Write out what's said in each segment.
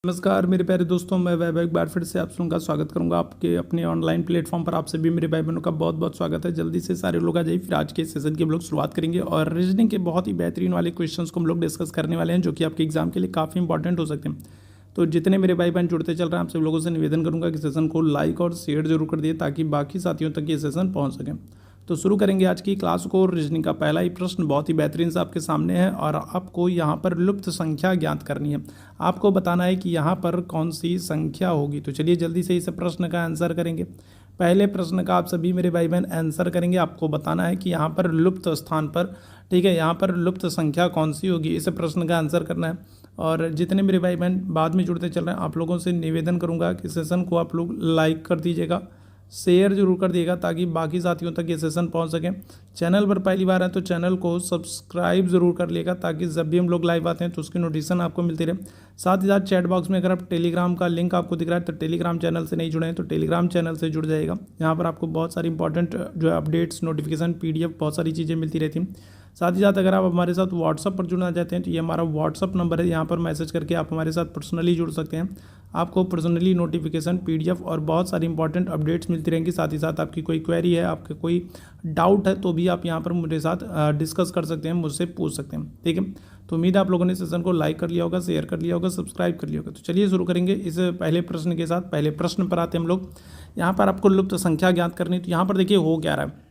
नमस्कार मेरे प्यारे दोस्तों, मैं वैभव एक बार फिर से आप लोगों का स्वागत करूंगा आपके अपने ऑनलाइन प्लेटफॉर्म पर। आप सभी मेरे भाई बहनों का बहुत बहुत स्वागत है। जल्दी से सारे लोग आ जाइए, फिर आज के सेशन की हम लोग शुरुआत करेंगे और रीजनिंग के बहुत ही बेहतरीन वाले क्वेश्चंस को हम लोग डिस्कस करने वाले हैं, जो कि आपके एग्जाम के लिए काफ़ी इंपॉर्टेंट हो सकते हैं। तो जितने मेरे भाई बहन जुड़ते चल रहे हैं, आप सब लोगों से निवेदन करूँगा कि सेशन को लाइक और शेयर जरूर कर दिए, ताकि बाकी साथियों तक ये सेशन पहुँच सकें। तो शुरू करेंगे आज की क्लास को। रीजनिंग का पहला ही प्रश्न बहुत ही बेहतरीन से आपके सामने है और आपको यहाँ पर लुप्त संख्या ज्ञात करनी है। आपको बताना है कि यहाँ पर कौन सी संख्या होगी। तो चलिए जल्दी से इस प्रश्न का आंसर करेंगे। पहले प्रश्न का आप सभी मेरे भाई बहन आंसर करेंगे। आपको बताना है कि यहाँ पर लुप्त स्थान पर, ठीक है, यहाँ पर लुप्त संख्या कौन सी होगी, इस प्रश्न का आंसर करना है। और जितने मेरे भाई बहन बाद में जुड़ते चल रहे हैं, आप लोगों से निवेदन करूँगा कि सेशन को आप लोग लाइक कर दीजिएगा, शेयर जरूर कर दिएगा, ताकि बाकी साथियों तक ये सेशन पहुंच सके। चैनल पर पहली बार है तो चैनल को सब्सक्राइब जरूर कर लिएगा, ताकि जब भी हम लोग लाइव आते हैं तो उसकी नोटिफिकेशन आपको मिलती रहे। साथ ही साथ चैट बॉक्स में अगर आप टेलीग्राम का लिंक आपको दिख रहा है तो टेलीग्राम चैनल से नहीं जुड़े हैं तो टेलीग्राम चैनल से जुड़ जाएगा। यहाँ पर आपको बहुत सारी इंपॉर्टेंट जो है अपडेट्स, नोटिफिकेशन, PDF बहुत सारी चीज़ें मिलती रहती हैं। साथ ही साथ अगर आप हमारे साथ व्हाट्सअप पर जुड़ना चाहते हैं तो ये हमारा व्हाट्सअप नंबर है, यहाँ पर मैसेज करके आप हमारे साथ पर्सनली जुड़ सकते हैं। आपको पर्सनली नोटिफिकेशन, PDF और बहुत सारी इंपॉर्टेंट अपडेट्स मिलती रहेंगी। साथ ही साथ आपकी कोई क्वेरी है, आपके कोई डाउट है तो भी आप यहाँ पर मेरे साथ डिस्कस कर सकते हैं, मुझसे पूछ सकते हैं, ठीक है। तो उम्मीद है आप लोगों ने सेशन को लाइक कर लिया होगा, शेयर कर लिया होगा, सब्सक्राइब कर लिया होगा। तो चलिए शुरू करेंगे इस पहले प्रश्न के साथ। पहले प्रश्न पर आते हैं हम लोग। यहाँ पर आपको लुप्त संख्या ज्ञात करनी। तो यहाँ पर देखिए हो क्या रहा है।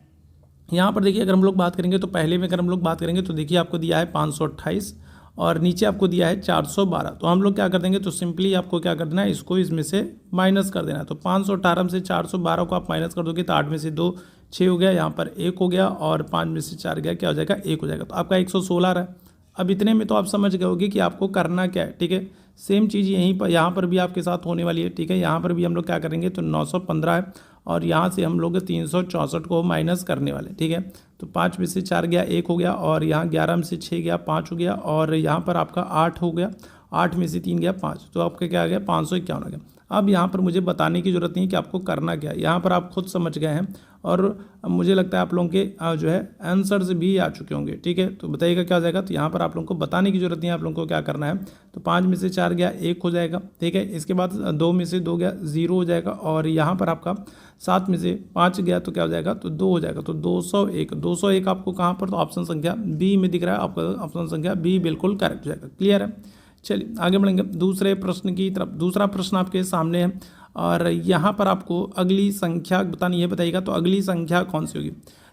यहाँ पर देखिए अगर हम लोग बात करेंगे तो पहले में अगर हम लोग बात करेंगे तो देखिए आपको दिया है 528 और नीचे आपको दिया है 412। तो हम लोग क्या कर देंगे, तो सिंपली आपको क्या कर देना है, इसको इसमें से माइनस कर देना है। तो 518 में से 412 को आप माइनस कर दोगे तो 8 में से 2 6 हो गया, यहाँ पर 1 हो गया और 5 में से 4 गया, क्या हो जाएगा, 1 हो जाएगा। तो आपका 116 रहा है। अब इतने में तो आप समझ गए होगे कि आपको करना क्या है, ठीक है। सेम चीज़ यहीं पर यहाँ पर भी आपके साथ होने वाली है, ठीक है। यहाँ पर भी हम लोग क्या करेंगे, तो 915 है और यहाँ से हम लोग 364 को माइनस करने वाले, ठीक है। तो 5 में से 4 गया, 1 हो गया और यहाँ 11 में से 6 गया, 5 हो गया और यहाँ पर आपका 8 हो गया, 8 में से 3 गया, 5, तो आपका क्या आ गया, 551 आ गया। अब यहाँ पर मुझे बताने की ज़रूरत नहीं कि आपको करना क्या है, यहाँ पर आप खुद समझ गए हैं और मुझे लगता है आप लोगों के जो है आंसर्स भी आ चुके होंगे, ठीक है। तो बताइएगा क्या हो जाएगा। तो यहाँ पर आप लोगों को बताने की ज़रूरत नहीं है, आप लोगों को क्या करना है। तो 5 में से 4 गया, 1 हो जाएगा, ठीक है। इसके बाद 2 में से 2 गया, 0 हो जाएगा और यहाँ पर आपका 7 में से 5 गया तो क्या हो जाएगा, तो 2 हो जाएगा। तो 201 आपको कहाँ पर, तो ऑप्शन संख्या बी में दिख रहा है आपका, ऑप्शन संख्या बी बिल्कुल करेक्ट हो जाएगा। क्लियर है। चलिए आगे बढ़ेंगे दूसरे प्रश्न की तरफ। दूसरा प्रश्न आपके सामने है और यहाँ पर आपको अगली संख्या बतानी है। बताइएगा तो अगली संख्या कौन सी होगी।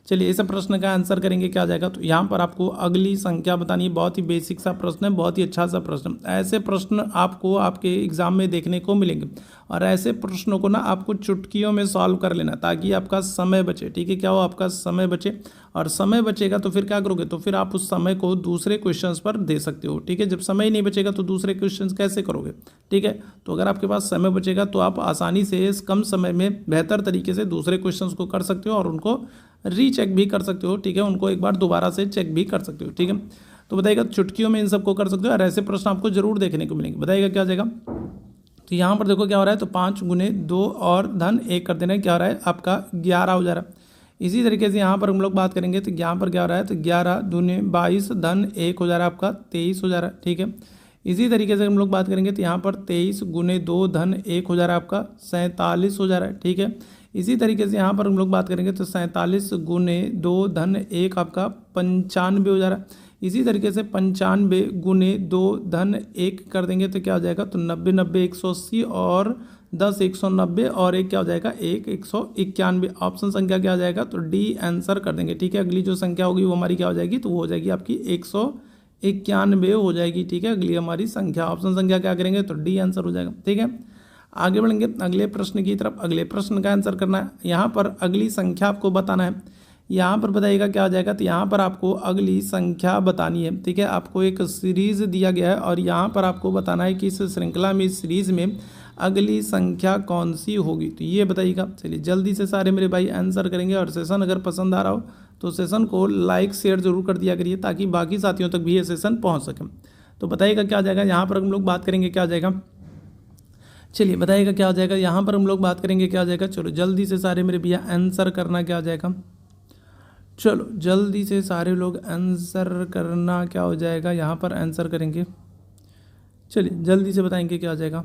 चलिए इस प्रश्न का आंसर करेंगे, क्या आ जाएगा। तो यहाँ पर आपको अगली संख्या बतानी है। बहुत ही बेसिक सा प्रश्न है, बहुत ही अच्छा सा प्रश्न। ऐसे प्रश्न आपको आपके एग्जाम में देखने को मिलेंगे और ऐसे प्रश्नों को ना आपको चुटकियों में सॉल्व कर लेना, ताकि आपका समय बचे, ठीक है। क्या हो, आपका समय बचे और समय बचेगा तो फिर क्या करोगे, तो फिर आप उस समय को दूसरे क्वेश्चंस पर दे सकते हो, ठीक है। जब समय ही नहीं बचेगा तो दूसरे क्वेश्चंस कैसे करोगे, ठीक है। तो अगर आपके पास समय बचेगा तो आप आसानी से इस कम समय में बेहतर तरीके से दूसरे क्वेश्चंस को कर सकते हो और उनको रीचेक भी कर सकते हो, ठीक है। उनको एक बार दोबारा से चेक भी कर सकते हो, ठीक है। तो बताइएगा चुटकियों में इन सबको कर सकते हो और ऐसे प्रश्न आपको जरूर देखने को मिलेंगे। बताइएगा क्या हो जाएगा। तो यहाँ पर देखो क्या हो रहा है, तो 5 गुने 2 और धन 1 कर देना है, क्या हो रहा है आपका 11 हो जा रहा है। इसी तरीके से यहाँ पर हम लोग बात करेंगे तो यहाँ पर क्या हो रहा है, तो 11 दूने 22 धन 1 हो जा रहा है आपका 23 हो जा रहा है, ठीक है। इसी तरीके से हम लोग बात करेंगे तो यहाँ पर 23 गुने 2 धन 1 हो जा रहा है आपका 47 हो जा रहा है, ठीक है। इसी तरीके से यहाँ पर हम लोग बात करेंगे तो 47 गुने 2 धन 1 आपका 95 हो जा रहा है। इसी तरीके से 95 गुने 2 धन 1 कर देंगे तो क्या हो जाएगा, तो 90 90 180 और 10 190 और एक क्या हो जाएगा, 1 191। ऑप्शन संख्या क्या आ जाएगा, तो डी आंसर कर देंगे, ठीक है। अगली जो संख्या होगी वो हमारी क्या हो जाएगी, तो वो हो जाएगी आपकी 191 हो जाएगी, ठीक है। अगली हमारी संख्या, ऑप्शन संख्या क्या करेंगे, तो डी आंसर हो जाएगा, ठीक है। आगे बढ़ेंगे अगले प्रश्न की तरफ। अगले प्रश्न का आंसर करना है। यहाँ पर अगली संख्या आपको बताना है। यहाँ पर बताइएगा क्या हो जाएगा। तो यहाँ पर आपको अगली संख्या बतानी है, ठीक है। आपको एक सीरीज दिया गया है और यहाँ पर आपको बताना है कि इस श्रृंखला में, इस सीरीज में अगली संख्या कौन सी होगी, तो ये बताइएगा। चलिए जल्दी से सारे मेरे भाई आंसर करेंगे और सेशन अगर पसंद आ रहा हो तो सेशन को लाइक शेयर जरूर कर दिया करिए, ताकि बाकी साथियों तक भी ये सेशन पहुँच सके। तो बताइएगा क्या हो जाएगा। यहाँ पर हम लोग बात करेंगे क्या हो जाएगा। चलिए बताइएगा क्या हो जाएगा। यहाँ पर हम लोग बात करेंगे क्या हो जाएगा। चलो जल्दी से सारे मेरे भैया आंसर करना, क्या हो जाएगा। चलो जल्दी से सारे लोग आंसर करना, क्या हो जाएगा। यहाँ पर आंसर करेंगे। चलिए जल्दी से बताएंगे क्या आ जाएगा।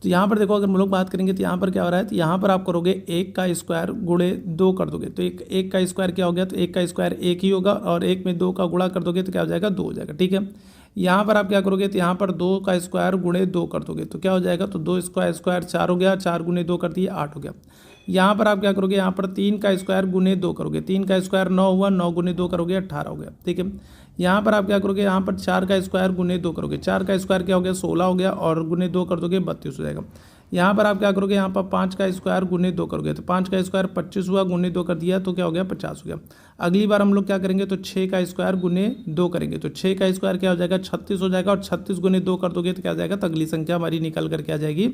तो यहाँ पर देखो, अगर हम लोग बात करेंगे तो यहाँ पर क्या हो रहा है, तो यहाँ पर आप करोगे 1 का स्क्वायर गुणे 2 कर दोगे तो एक का स्क्वायर क्या हो गया, तो 1 का स्क्वायर 1 ही होगा और 1 में 2 का गुणा कर दोगे तो क्या हो जाएगा, 2 हो जाएगा। ठीक है, यहाँ पर आप क्या करोगे, तो यहाँ पर 2 का स्क्वायर गुणे 2 कर दोगे तो क्या हो जाएगा, तो 2 स्क्वायर स्क्वायर 4 हो गया, 4 गुणे 2 कर दिए 8 हो गया। यहाँ पर आप क्या करोगे, यहाँ पर 3 का स्क्वायर गुणे 2 करोगे, 3 का स्क्वायर 9 हुआ, 9 गुणे 2 करोगे 18 हो गया। ठीक है, यहाँ पर आप क्या करोगे, यहाँ पर 4 का स्क्वायर गुणे 2 करोगे, 4 का स्क्वायर क्या हो गया, 16 हो गया और गुणे 2 कर दोगे 32 हो जाएगा। यहाँ पर आप क्या करोगे, यहाँ पर 5 का स्क्वायर गुणे 2 करोगे तो 5 का स्क्वायर 25 हुआ, गुणे 2 कर दिया तो क्या हो गया, 50 हो गया। अगली बार हम लोग क्या करेंगे, तो 6 का स्क्वायर गुणे 2 करेंगे तो 6 का स्क्वायर क्या हो जाएगा, 36 हो जाएगा और 36 गुणे 2 कर दोगे तो क्या हो जाएगा, तो अगली संख्या हमारी निकल कर क्या जाएगी,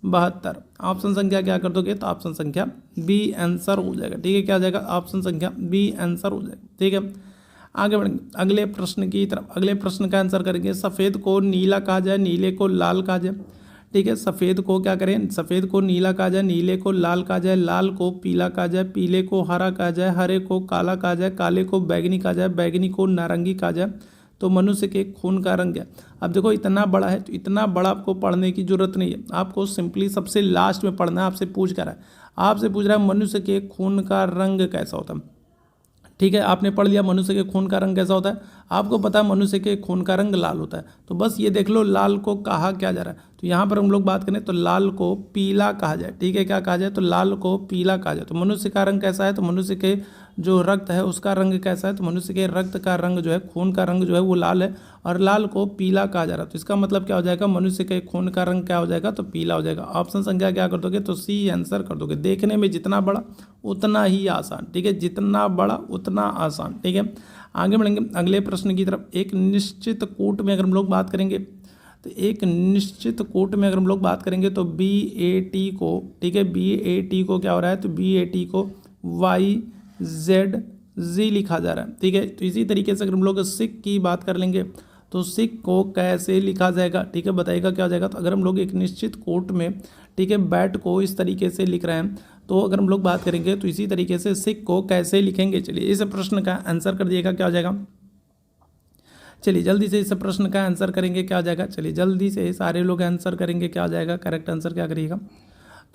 72। ऑप्शन संख्या क्या कर दोगे, तो ऑप्शन संख्या बी आंसर हो जाएगा। ठीक है, क्या हो जाएगा, ऑप्शन संख्या बी आंसर हो जाएगा। ठीक है, आगे बढ़ेंगे अगले प्रश्न की तरफ। अगले प्रश्न का आंसर करेंगे, सफ़ेद को नीला कहा जाए, नीले को लाल कहा जाए। ठीक है, सफ़ेद को क्या करें, सफ़ेद को नीला कहा जाए, नीले को लाल कहा जाए, लाल को पीला कहा जाए, पीले को हरा कहा जाए, हरे को काला कहा जाए, काले को बैगनी कहा जाए, बैगनी को नारंगी कहा जाए। तो मनुष्य के खून का रंग है। अब देखो इतना बड़ा है तो इतना बड़ा आपको पढ़ने की जरूरत नहीं है, आपको सिंपली सबसे लास्ट में पढ़ना है। आपसे पूछ कर रहा है, आपसे पूछ रहा है मनुष्य के खून का रंग कैसा होता है। ठीक है, आपने पढ़ लिया मनुष्य के खून का रंग कैसा होता है, आपको पता है मनुष्य के खून का रंग लाल होता है। तो बस ये देख लो लाल को कहा क्या जा रहा है, तो यहाँ पर हम लोग बात करें तो लाल को पीला कहा जाए। ठीक है, क्या कहा जाए, तो लाल को पीला कहा जाए। तो मनुष्य का रंग कैसा है, तो मनुष्य के जो रक्त है उसका रंग कैसा है, तो मनुष्य के रक्त का रंग जो है, खून का रंग जो है वो लाल है और लाल को पीला कहा जा रहा है। तो इसका मतलब क्या हो जाएगा, मनुष्य के खून का रंग क्या हो जाएगा, तो पीला हो जाएगा। ऑप्शन संख्या क्या कर दोगे, तो सी आंसर कर दोगे। देखने में जितना बड़ा उतना ही आसान। ठीक है, जितना बड़ा उतना आसान। ठीक है, आगे बढ़ेंगे अगले प्रश्न की तरफ। एक निश्चित कूट में अगर हम लोग बात करेंगे तो एक निश्चित कूट में अगर हम लोग बात करेंगे तो BAT को, ठीक है, BAT को क्या हो रहा है, तो BAT को YZZ लिखा जा रहा है। ठीक है, तो इसी तरीके से अगर हम लोग सिख की बात कर लेंगे तो सिख को कैसे लिखा जाएगा। ठीक है, बताइएगा क्या हो जाएगा। तो अगर हम लोग एक निश्चित कोट में, ठीक है, बैट को इस तरीके से लिख रहे हैं तो अगर हम लोग बात करेंगे तो इसी तरीके से सिख को कैसे लिखेंगे। चलिए इस प्रश्न का आंसर कर दिएगा, क्या हो जाएगा। चलिए जल्दी से इस प्रश्न का आंसर करेंगे, क्या हो जाएगा। चलिए जल्दी से सारे लोग आंसर करेंगे, क्या हो जाएगा, करेक्ट आंसर क्या करिएगा।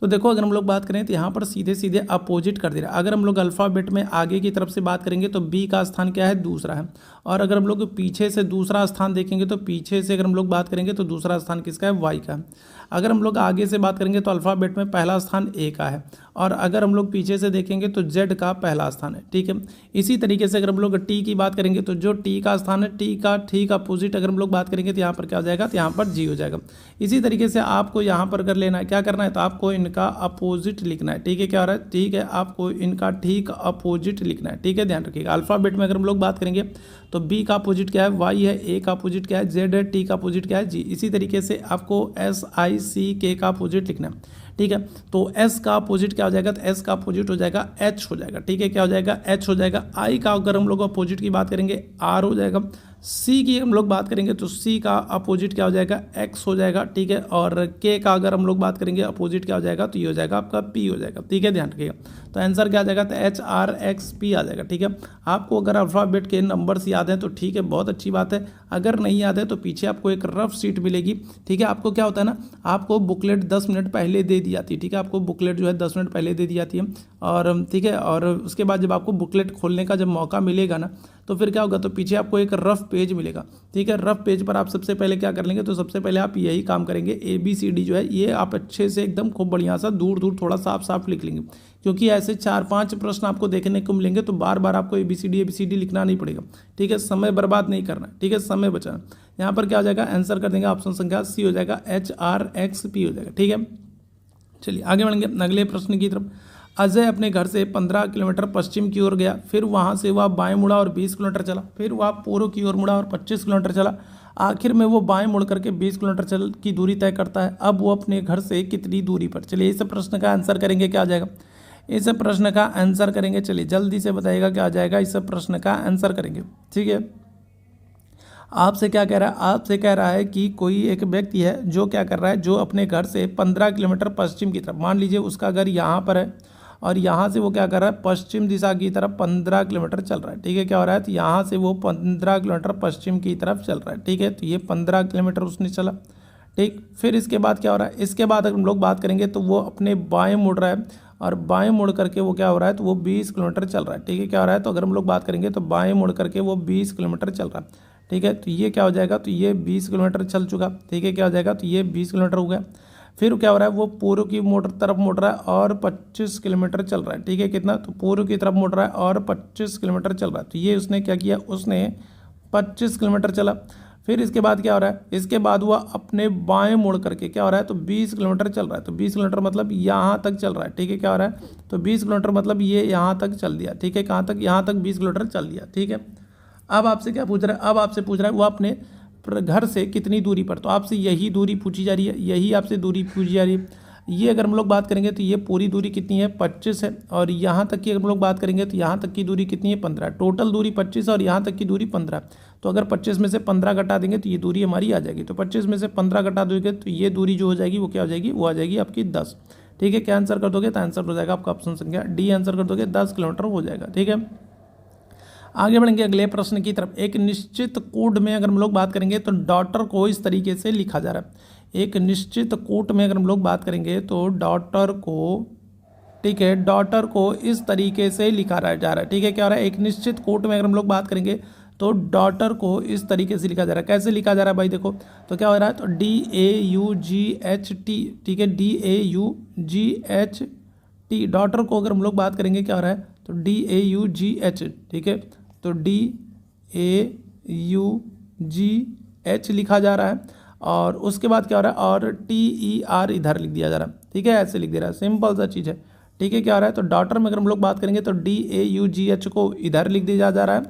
तो देखो अगर हम लोग बात करें तो यहाँ पर सीधे सीधे अपोजिट कर दे रहा है। अगर हम लोग अल्फ़ाबेट में आगे की तरफ से बात करेंगे तो बी का स्थान क्या है, दूसरा है। और अगर हम लोग पीछे से दूसरा स्थान देखेंगे तो पीछे से अगर हम लोग बात करेंगे तो दूसरा स्थान किसका है, वाई का है। अगर हम लोग आगे से बात करेंगे तो अल्फ़ाबेट में पहला स्थान ए का है और अगर हम लोग पीछे से देखेंगे तो जेड का पहला स्थान है। ठीक है, इसी तरीके से अगर हम लोग टी की बात करेंगे तो जो टी का स्थान है, टी का ठीक अपोजिट अगर हम लोग बात करेंगे तो यहाँ पर क्या हो जाएगा, तो यहाँ पर जी हो जाएगा। इसी तरीके से आपको यहाँ पर कर लेना है, क्या करना है, तो आपको इनका अपोजिट लिखना है। ठीक है, क्या हो रहा है, ठीक है, आपको इनका ठीक अपोजिट लिखना है। ठीक है, ध्यान रखिएगा। अल्फ़ाबेट में अगर हम लोग बात करेंगे तो बी का अपोजिट क्या है, वाई है, ए का अपोजिट क्या है, जेड है, टी का अपोजिट क्या है, जी। इसी तरीके से आपको SICK का अपोजिट लिखना है। ठीक है, तो एस का अपोजिट क्या हो जाएगा, तो एस का अपोजिट हो जाएगा एच हो जाएगा। ठीक है, क्या हो जाएगा, एच हो जाएगा। आई का अगर हम लोग अपोजिट की बात करेंगे आर हो जाएगा। सी की हम लोग बात करेंगे तो सी का अपोजिट क्या हो जाएगा, एक्स हो जाएगा। ठीक है, और के का अगर हम लोग बात करेंगे अपोजिट क्या हो जाएगा, तो ये हो जाएगा आपका पी हो जाएगा। ठीक है, ध्यान रखिएगा। तो आंसर क्या आ जाएगा, तो HRXP आ जाएगा। ठीक है, आपको अगर अल्फ़ाबेट के नंबर्स याद हैं तो ठीक है, बहुत अच्छी बात है। अगर नहीं याद है तो पीछे आपको एक रफ शीट मिलेगी। ठीक है, आपको क्या होता है ना, आपको बुकलेट 10 मिनट पहले दे दी जाती है। ठीक है, आपको बुकलेट जो है 10 मिनट पहले दे दी जाती है और ठीक है, और उसके बाद जब आपको बुकलेट खोलने का जब मौका मिलेगा ना तो फिर क्या होगा, तो पीछे आपको एक रफ पेज मिलेगा। ठीक है, रफ पेज पर आप सबसे पहले क्या कर लेंगे, तो सबसे पहले आप यही काम करेंगे, ABCD जो है ये आप अच्छे से एकदम खूब बढ़िया सा दूर दूर थोड़ा साफ साफ लिख लेंगे, क्योंकि ऐसे 4-5 प्रश्न आपको देखने को मिलेंगे तो बार बार आपको ABCD लिखना नहीं पड़ेगा। ठीक है, समय बर्बाद नहीं करना। ठीक है, समय बचाना। यहाँ पर क्या हो जाएगा, आंसर कर देंगे ऑप्शन संख्या सी हो जाएगा, HRXP हो जाएगा। ठीक है, चलिए आगे बढ़ेंगे अगले प्रश्न की तरफ। अजय अपने घर से 15 किलोमीटर पश्चिम की ओर गया, फिर वहां से वह बाएं मुड़ा और 20 किलोमीटर चला, फिर वह पूर्व की ओर मुड़ा और 25 किलोमीटर चला, आखिर में वो बाएं मुड़ करके 20 किलोमीटर की दूरी तय करता है। अब वो अपने घर से कितनी दूरी पर। चलिए इस प्रश्न का आंसर करेंगे, क्या आ जाएगा, इस प्रश्न का आंसर करेंगे। चलिए जल्दी से बताइएगा क्या आ जाएगा, इस प्रश्न का आंसर करेंगे। ठीक है, आपसे क्या कह रहा है, आपसे कह रहा है कि कोई एक व्यक्ति है जो क्या कर रहा है, जो अपने घर से 15 किलोमीटर पश्चिम की तरफ, मान लीजिए उसका घर यहाँ पर है और यहाँ से वो क्या कर रहा है, पश्चिम दिशा की तरफ 15 किलोमीटर चल रहा है। ठीक है, क्या हो रहा है, तो यहाँ से वो 15 किलोमीटर पश्चिम की तरफ चल रहा है। ठीक है, तो ये 15 किलोमीटर उसने चला। ठीक, फिर इसके बाद क्या हो रहा है, इसके बाद अगर हम लोग बात करेंगे तो वो अपने बाएं मुड़ रहा है, और बाएं मुड़ करके वो क्या हो रहा है, तो वो 20 किलोमीटर चल रहा है। ठीक है, क्या हो रहा है, तो अगर हम लोग बात करेंगे तो बाएं मुड़ करके वो 20 किलोमीटर चल रहा है। ठीक है, तो ये क्या हो जाएगा, तो ये 20 किलोमीटर चल चुका। ठीक है, क्या हो जाएगा, तो ये 20 किलोमीटर हो गया। फिर क्या हो रहा है, वो पूर्व की तरफ मुड़ रहा है और 25 किलोमीटर चल रहा है। ठीक है, कितना, तो पूर्व की तरफ मुड़ रहा है और 25 किलोमीटर चल रहा है। तो ये उसने क्या किया, उसने 25 किलोमीटर चला। फिर इसके बाद क्या हो रहा है, इसके बाद वह अपने बाएं मुड़ करके क्या हो रहा है, तो 20 किलोमीटर चल रहा है। तो 20 किलोमीटर मतलब यहाँ तक चल रहा है। ठीक है, क्या हो रहा है, तो 20 किलोमीटर मतलब ये यहाँ तक चल दिया। ठीक है, कहाँ तक, यहाँ तक 20 किलोमीटर चल दिया। ठीक है, अब आपसे क्या पूछ रहा है, अब आपसे पूछ रहा है वो अपने घर से कितनी दूरी पर, तो आपसे यही दूरी पूछी जा रही है, यही आपसे दूरी पूछी जा रही है। ये अगर हम लोग बात करेंगे तो ये पूरी दूरी कितनी है, 25 है, और यहाँ तक की अगर हम लोग बात करेंगे तो यहाँ तक की दूरी कितनी है, 15। टोटल दूरी 25 और यहाँ तक की दूरी 15। तो अगर 25 में से 15 घटा देंगे तो ये दूरी हमारी आ जाएगी। तो 25 में से 15 घटा दोगे तो ये दूरी जो हो जाएगी वो क्या हो जाएगी, वो आ जाएगी आपकी 10। ठीक है, क्या आंसर कर दोगे, तो आंसर हो जाएगा आपका ऑप्शन संख्या डी, आंसर कर दोगे 10 किलोमीटर हो जाएगा। ठीक है, आगे बढ़ेंगे अगले प्रश्न की तरफ। एक निश्चित कोड में अगर हम लोग बात करेंगे तो डॉटर को इस तरीके से लिखा जा रहा है। एक निश्चित कोड में अगर हम लोग बात करेंगे तो डॉटर को, ठीक है, डॉटर को इस तरीके से लिखा जा रहा है। ठीक है, क्या हो रहा है, एक निश्चित कोड में अगर हम लोग बात करेंगे तो डॉटर को इस तरीके से लिखा जा रहा है। कैसे लिखा जा रहा है भाई, देखो तो क्या हो रहा है, तो DAUGHT। ठीक है, DAUGHT, डॉटर को अगर हम लोग बात करेंगे क्या हो रहा है, तो DAUGH। ठीक है, तो DAUGH लिखा जा रहा है, और उसके बाद क्या हो रहा है, और TER इधर लिख दिया जा रहा है। ठीक है, ऐसे लिख दे रहा है, सिंपल सा चीज़ है। ठीक है, क्या हो रहा है, तो डॉटर में अगर हम लोग बात करेंगे तो DAUGH को इधर लिख दिया जा रहा है,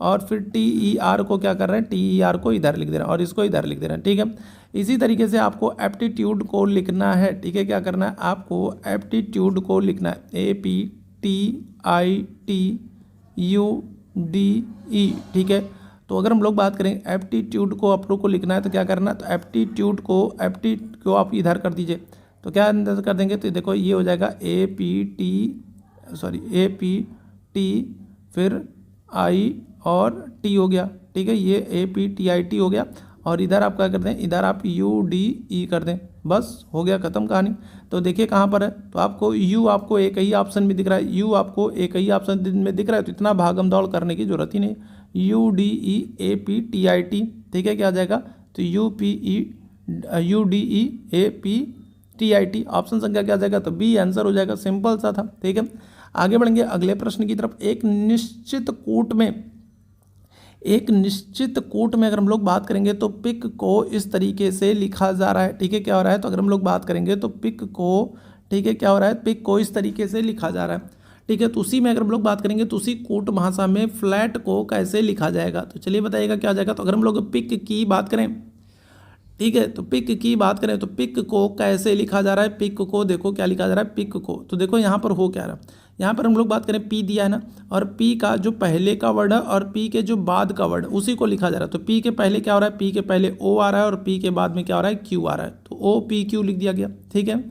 और फिर TER को क्या कर रहे हैं, TER को इधर लिख दे रहे हैं, और इसको इधर लिख दे रहे हैं। ठीक है, इसी तरीके से आपको एप्टीट्यूड को लिखना है। ठीक है, क्या करना है, आपको एप्टीट्यूड को लिखना है, APTITUDE। ठीक है, तो अगर हम लोग बात करें एप्टीट्यूड को आप लोग को लिखना है तो क्या करना है, तो एप्टीट्यूड को आप इधर कर दीजिए। तो क्या अंदर कर देंगे, तो देखो ये हो जाएगा APT, फिर I और T हो गया। ठीक है, ये APTIT हो गया, और इधर आप क्या कर दें, इधर आप UDE कर दें, बस हो गया, खत्म कहानी। तो देखिए कहाँ पर है, तो आपको U आपको एक ही ऑप्शन में दिख रहा है, U आपको एक ही ऑप्शन में दिख रहा है, तो इतना भागम दौड़ करने की जरूरत ही नहीं। UDEAPTIT। ठीक है, क्या आ जाएगा, तो UDEAPTIT, ऑप्शन संख्या क्या आ जाएगा, तो बी आंसर हो जाएगा, सिंपल सा था। ठीक है, आगे बढ़ेंगे अगले प्रश्न की तरफ। एक निश्चित कोट में अगर हम लोग बात करेंगे तो पिक को इस तरीके से लिखा जा रहा है। ठीक है, क्या हो रहा है, तो अगर हम लोग बात करेंगे तो पिक को, ठीक है, क्या हो रहा है, पिक को इस तरीके से लिखा जा रहा है। ठीक है, तो उसी में अगर हम लोग बात करेंगे तो उसी कोट भाषा में फ्लैट को कैसे लिखा जाएगा, तो चलिए बताइएगा क्या हो जाएगा। तो अगर हम लोग पिक की बात करें, ठीक है, तो पिक की बात करें तो पिक को कैसे लिखा जा रहा है, पिक को देखो क्या लिखा जा रहा है, पिक को, तो देखो यहाँ पर हो क्या रहा है, यहाँ पर हम लोग बात करें पी दिया है ना, और पी का जो पहले का वर्ड है और पी के जो बाद का वर्ड उसी को लिखा जा रहा है। तो पी के पहले क्या हो रहा है, पी के पहले ओ आ रहा है, और पी के बाद में क्या हो रहा है, क्यू आ रहा है, तो OPQ लिख दिया गया। ठीक है,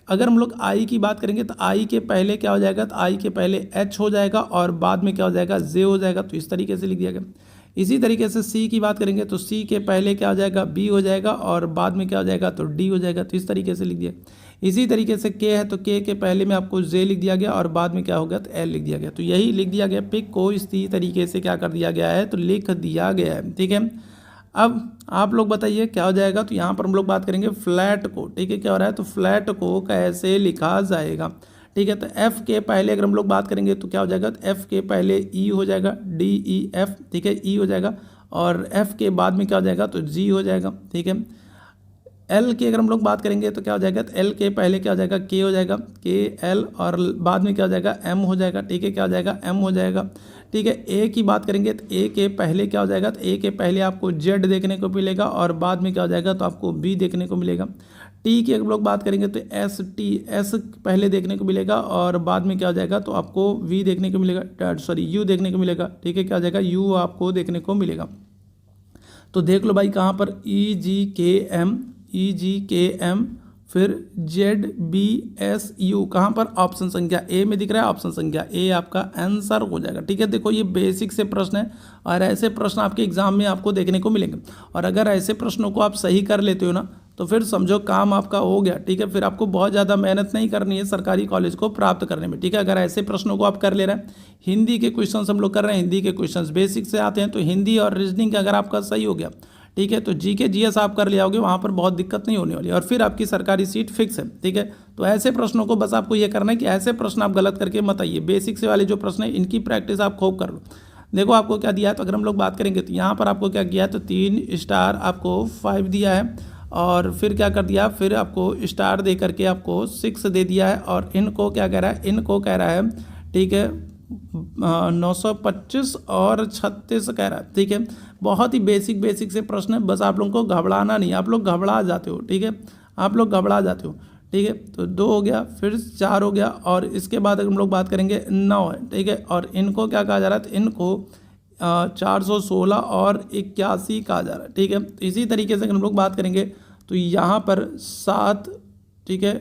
अगर हम लोग आई की बात करेंगे तो आई के पहले क्या हो जाएगा, तो आई के पहले H हो जाएगा, और बाद में क्या हो जाएगा, J हो जाएगा, तो इस तरीके से लिख दिया गया। इसी तरीके से सी की बात करेंगे तो सी के पहले क्या हो जाएगा, बी हो जाएगा, और बाद में क्या हो जाएगा, तो डी हो जाएगा, तो इस तरीके से लिख दिया। इसी तरीके से के है तो के पहले में आपको जे लिख दिया गया, और बाद में क्या हो गया, तो एल लिख दिया गया। तो यही लिख दिया गया, पिक को इसी तरीके से क्या कर दिया गया है, तो लिख दिया गया है। ठीक है, अब आप लोग बताइए क्या हो जाएगा। तो यहाँ पर हम लोग बात करेंगे फ्लैट को। ठीक है, क्या हो रहा है, तो फ्लैट को कैसे लिखा जाएगा। ठीक है, तो एफ के पहले अगर हम लोग बात करेंगे तो क्या हो जाएगा, तो एफ के पहले ई हो जाएगा, DEF। ठीक है, ई हो जाएगा, और एफ के बाद में क्या हो जाएगा, तो जी हो जाएगा। ठीक है, एल की अगर हम लोग बात करेंगे तो क्या हो जाएगा, तो एल के पहले क्या हो जाएगा, के हो जाएगा, KL, और बाद में क्या हो जाएगा, एम हो जाएगा। ठीक है, क्या हो जाएगा, एम हो जाएगा। ठीक है, ए की बात करेंगे तो ए के पहले क्या हो जाएगा, तो ए के पहले आपको जेड देखने को मिलेगा, और बाद में क्या हो जाएगा, तो आपको बी देखने को मिलेगा। टी की अगर हम लोग बात करेंगे तो एस पहले देखने को मिलेगा, और बाद में क्या हो जाएगा, तो आपको वी देखने को मिलेगा, यू देखने को मिलेगा। ठीक है, क्या हो जाएगा, यू आपको देखने को मिलेगा। तो देख लो भाई कहाँ पर EGKM फिर ZBSU कहाँ पर, ऑप्शन संख्या ए में दिख रहा है, ऑप्शन संख्या ए आपका आंसर हो जाएगा। ठीक है, देखो ये बेसिक से प्रश्न है और ऐसे प्रश्न आपके एग्जाम में आपको देखने को मिलेंगे और अगर ऐसे प्रश्नों को आप सही कर लेते हो ना तो फिर समझो काम आपका हो गया। ठीक है, फिर आपको बहुत ज़्यादा मेहनत नहीं करनी है सरकारी कॉलेज को प्राप्त करने में। ठीक है, अगर ऐसे प्रश्नों को आप कर ले रहे हैं, हिंदी के क्वेश्चन हम लोग कर रहे हैं, हिंदी के क्वेश्चन बेसिक से आते हैं, तो हिंदी और रीजनिंग अगर आपका सही हो गया, ठीक है, तो जीके जीएस आप कर ले आओगे, वहाँ पर बहुत दिक्कत नहीं होने वाली और फिर आपकी सरकारी सीट फिक्स है। ठीक है, तो ऐसे प्रश्नों को बस आपको ये करना है कि ऐसे प्रश्न आप गलत करके मत आइए। बेसिक से वाले जो प्रश्न है इनकी प्रैक्टिस आप खूब कर लो। देखो आपको क्या दिया है, तो अगर हम लोग बात करेंगे तो यहाँ पर आपको क्या किया है, तो 3 स्टार आपको 5 दिया है और फिर क्या कर दिया, फिर आपको स्टार दे करके आपको 6 दे दिया है और इनको क्या कह रहा है, इनको कह रहा है, ठीक है, 925 और 36 कह रहा है। ठीक है, बहुत ही बेसिक से प्रश्न है, बस आप लोगों को घबराना नहीं, आप लोग घबरा जाते हो। ठीक है, आप लोग घबरा जाते हो। ठीक है, तो 2 हो गया, फिर 4 हो गया और इसके बाद हम लोग बात करेंगे 9 है। ठीक है, और इनको क्या कहा जा रहा है, तो इनको 416 और 81 कहा जा रहा है। ठीक है, तो इसी तरीके से हम लोग बात करेंगे तो यहाँ पर 7, ठीक है,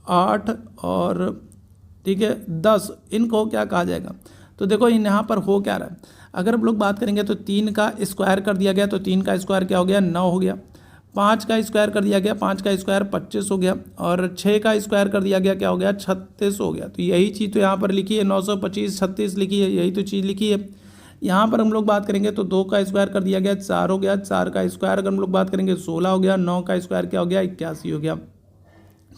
8 और ठीक है 10, इनको क्या कहा जाएगा, तो देखो यहाँ पर हो क्या रहा है, अगर हम लोग बात करेंगे तो 3 का स्क्वायर कर दिया गया, तो 3 का स्क्वायर क्या हो गया, 9 हो गया। 5 का स्क्वायर कर दिया गया, 5 का स्क्वायर 25 हो गया और 6 का स्क्वायर कर दिया गया, क्या हो गया, 36 हो गया। तो यही चीज़ तो यहाँ पर लिखी है, 925 36 लिखी है, यही तो चीज़ लिखी है। यहाँ पर हम लोग बात करेंगे तो 2 का स्क्वायर कर दिया गया, 4 हो गया। 4 का स्क्वायर अगर हम लोग बात करेंगे 16 हो गया। 9 का स्क्वायर क्या हो गया, 81 हो गया।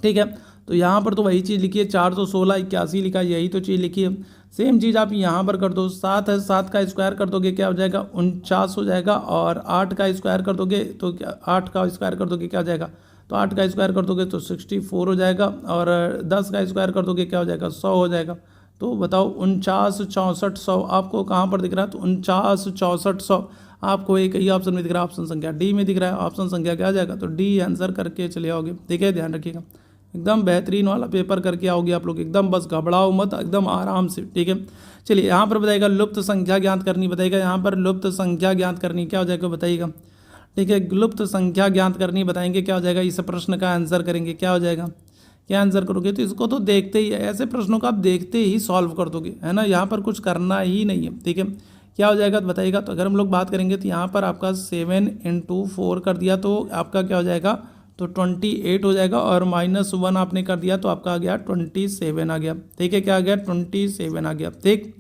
ठीक है, तो यहाँ पर तो वही चीज़ लिखी है, 416 81 लिखा है, यही तो चीज़ लिखी है। सेम चीज़ आप यहाँ पर कर दो, 7 है, 7 का स्क्वायर कर दोगे क्या हो जाएगा, 49 हो जाएगा और 8 का स्क्वायर कर दोगे तो क्या, 8 का स्क्वायर कर दोगे क्या हो जाएगा, तो 8 का स्क्वायर कर दोगे तो 64 हो जाएगा और 10 का स्क्वायर कर दोगे क्या हो जाएगा, 100 हो जाएगा। तो बताओ 49 64 100 आपको कहाँ पर दिख रहा है, तो 49 64 100 आपको एक ही ऑप्शन में दिख रहा है, ऑप्शन संख्या डी में दिख रहा है। ऑप्शन संख्या क्या आ जाएगा, तो डी आंसर करके चले आओगे। ठीक है, ध्यान रखिएगा, एकदम बेहतरीन वाला पेपर करके आओगे आप लोग, एकदम बस घबराओ मत, एकदम आराम से। ठीक है, चलिए यहाँ पर बताइएगा लुप्त संख्या ज्ञात करनी, बताइएगा यहाँ पर लुप्त संख्या ज्ञात करनी क्या हो जाएगा बताइएगा। ठीक है, लुप्त संख्या ज्ञात करनी बताएंगे क्या हो जाएगा, इस प्रश्न का आंसर करेंगे क्या हो जाएगा, क्या आंसर करोगे, तो इसको तो देखते ही ऐसे प्रश्नों को आप देखते ही सॉल्व कर दोगे, है ना, यहाँ पर कुछ करना ही नहीं है। ठीक है, क्या हो जाएगा तो बताइएगा। तो अगर हम लोग बात करेंगे तो यहाँ पर आपका 7 × 4 कर दिया तो आपका क्या हो जाएगा, तो 28 हो जाएगा और -1 आपने कर दिया तो आपका आ गया 27 आ गया। ठीक है, क्या आ गया, 27 आ गया। ठीक,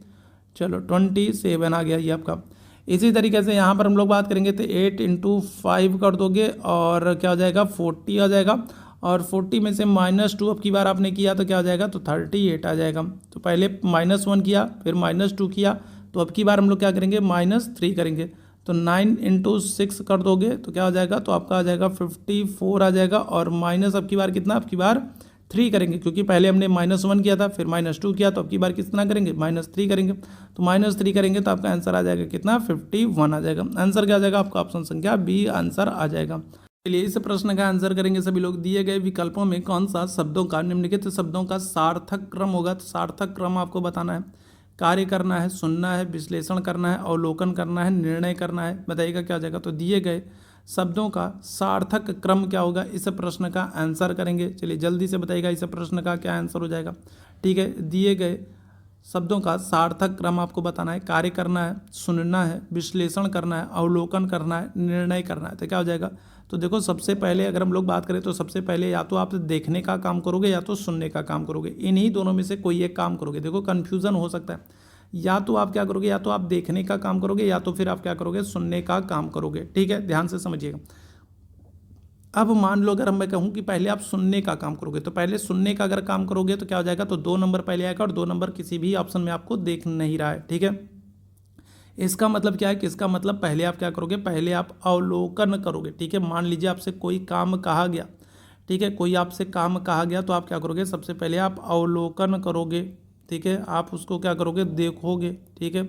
चलो 27 आ गया ये आपका। इसी तरीके से यहाँ पर हम लोग बात करेंगे तो 8 × 5 कर दोगे और क्या हो जाएगा, 40 आ जाएगा और 40 में से -2 अब की बार आपने किया तो क्या हो जाएगा, तो 38 आ जाएगा। तो पहले -1 किया, फिर -2 किया, तो अब की बार हम लोग क्या करेंगे, -3 करेंगे। तो 9 × 6 कर दोगे तो क्या हो जाएगा, तो आपका आ जाएगा 54 आ जाएगा और माइनस अब की बार कितना, अब की बार 3 करेंगे, क्योंकि पहले हमने -1 किया था, फिर -2 किया, तो अब की बार कितना करेंगे, -3 करेंगे। तो -3 करेंगे तो आपका आंसर आ जाएगा कितना, 51 आ जाएगा। आंसर क्या आ जाएगा आपका, ऑप्शन संख्या बी आंसर आ जाएगा। चलिए इस प्रश्न का आंसर करेंगे सभी लोग। दिए गए विकल्पों में कौन सा शब्दों का निम्नलिखित शब्दों का सार्थक क्रम होगा, तो सार्थक क्रम आपको बताना है। कार्य करना है, सुनना है, विश्लेषण करना है, अवलोकन करना है, निर्णय करना है, बताइएगा क्या हो जाएगा। तो दिए गए शब्दों का सार्थक क्रम क्या होगा, इस प्रश्न का आंसर करेंगे। चलिए जल्दी से बताइएगा इस प्रश्न का क्या आंसर हो जाएगा। ठीक है, दिए गए शब्दों का सार्थक क्रम आपको बताना है। कार्य करना है, सुनना है, विश्लेषण करना है, अवलोकन करना है, निर्णय करना है, तो क्या हो जाएगा। तो देखो सबसे पहले अगर हम लोग बात करें तो सबसे पहले या तो आप देखने का काम करोगे या तो सुनने का काम करोगे, इन्हीं दोनों में से कोई एक काम करोगे। देखो कन्फ्यूज़न हो सकता है, या तो आप क्या करोगे, या तो आप देखने का काम करोगे या तो फिर आप क्या करोगे, सुनने का काम करोगे। ठीक है, ध्यान से समझिएगा। अब मान लो अगर मैं कहूँ कि पहले आप सुनने का काम करोगे, तो पहले सुनने का अगर काम करोगे तो क्या हो जाएगा, तो 2 नंबर पहले आएगा और 2 नंबर किसी भी ऑप्शन में आपको देख नहीं रहा है। ठीक है, इसका मतलब क्या है कि इसका मतलब पहले आप क्या करोगे, पहले आप अवलोकन करोगे। ठीक है, मान लीजिए आपसे कोई काम कहा गया, ठीक है, कोई आपसे काम कहा गया तो आप क्या करोगे, सबसे पहले आप अवलोकन करोगे। ठीक है, आप उसको क्या करोगे, देखोगे। ठीक है,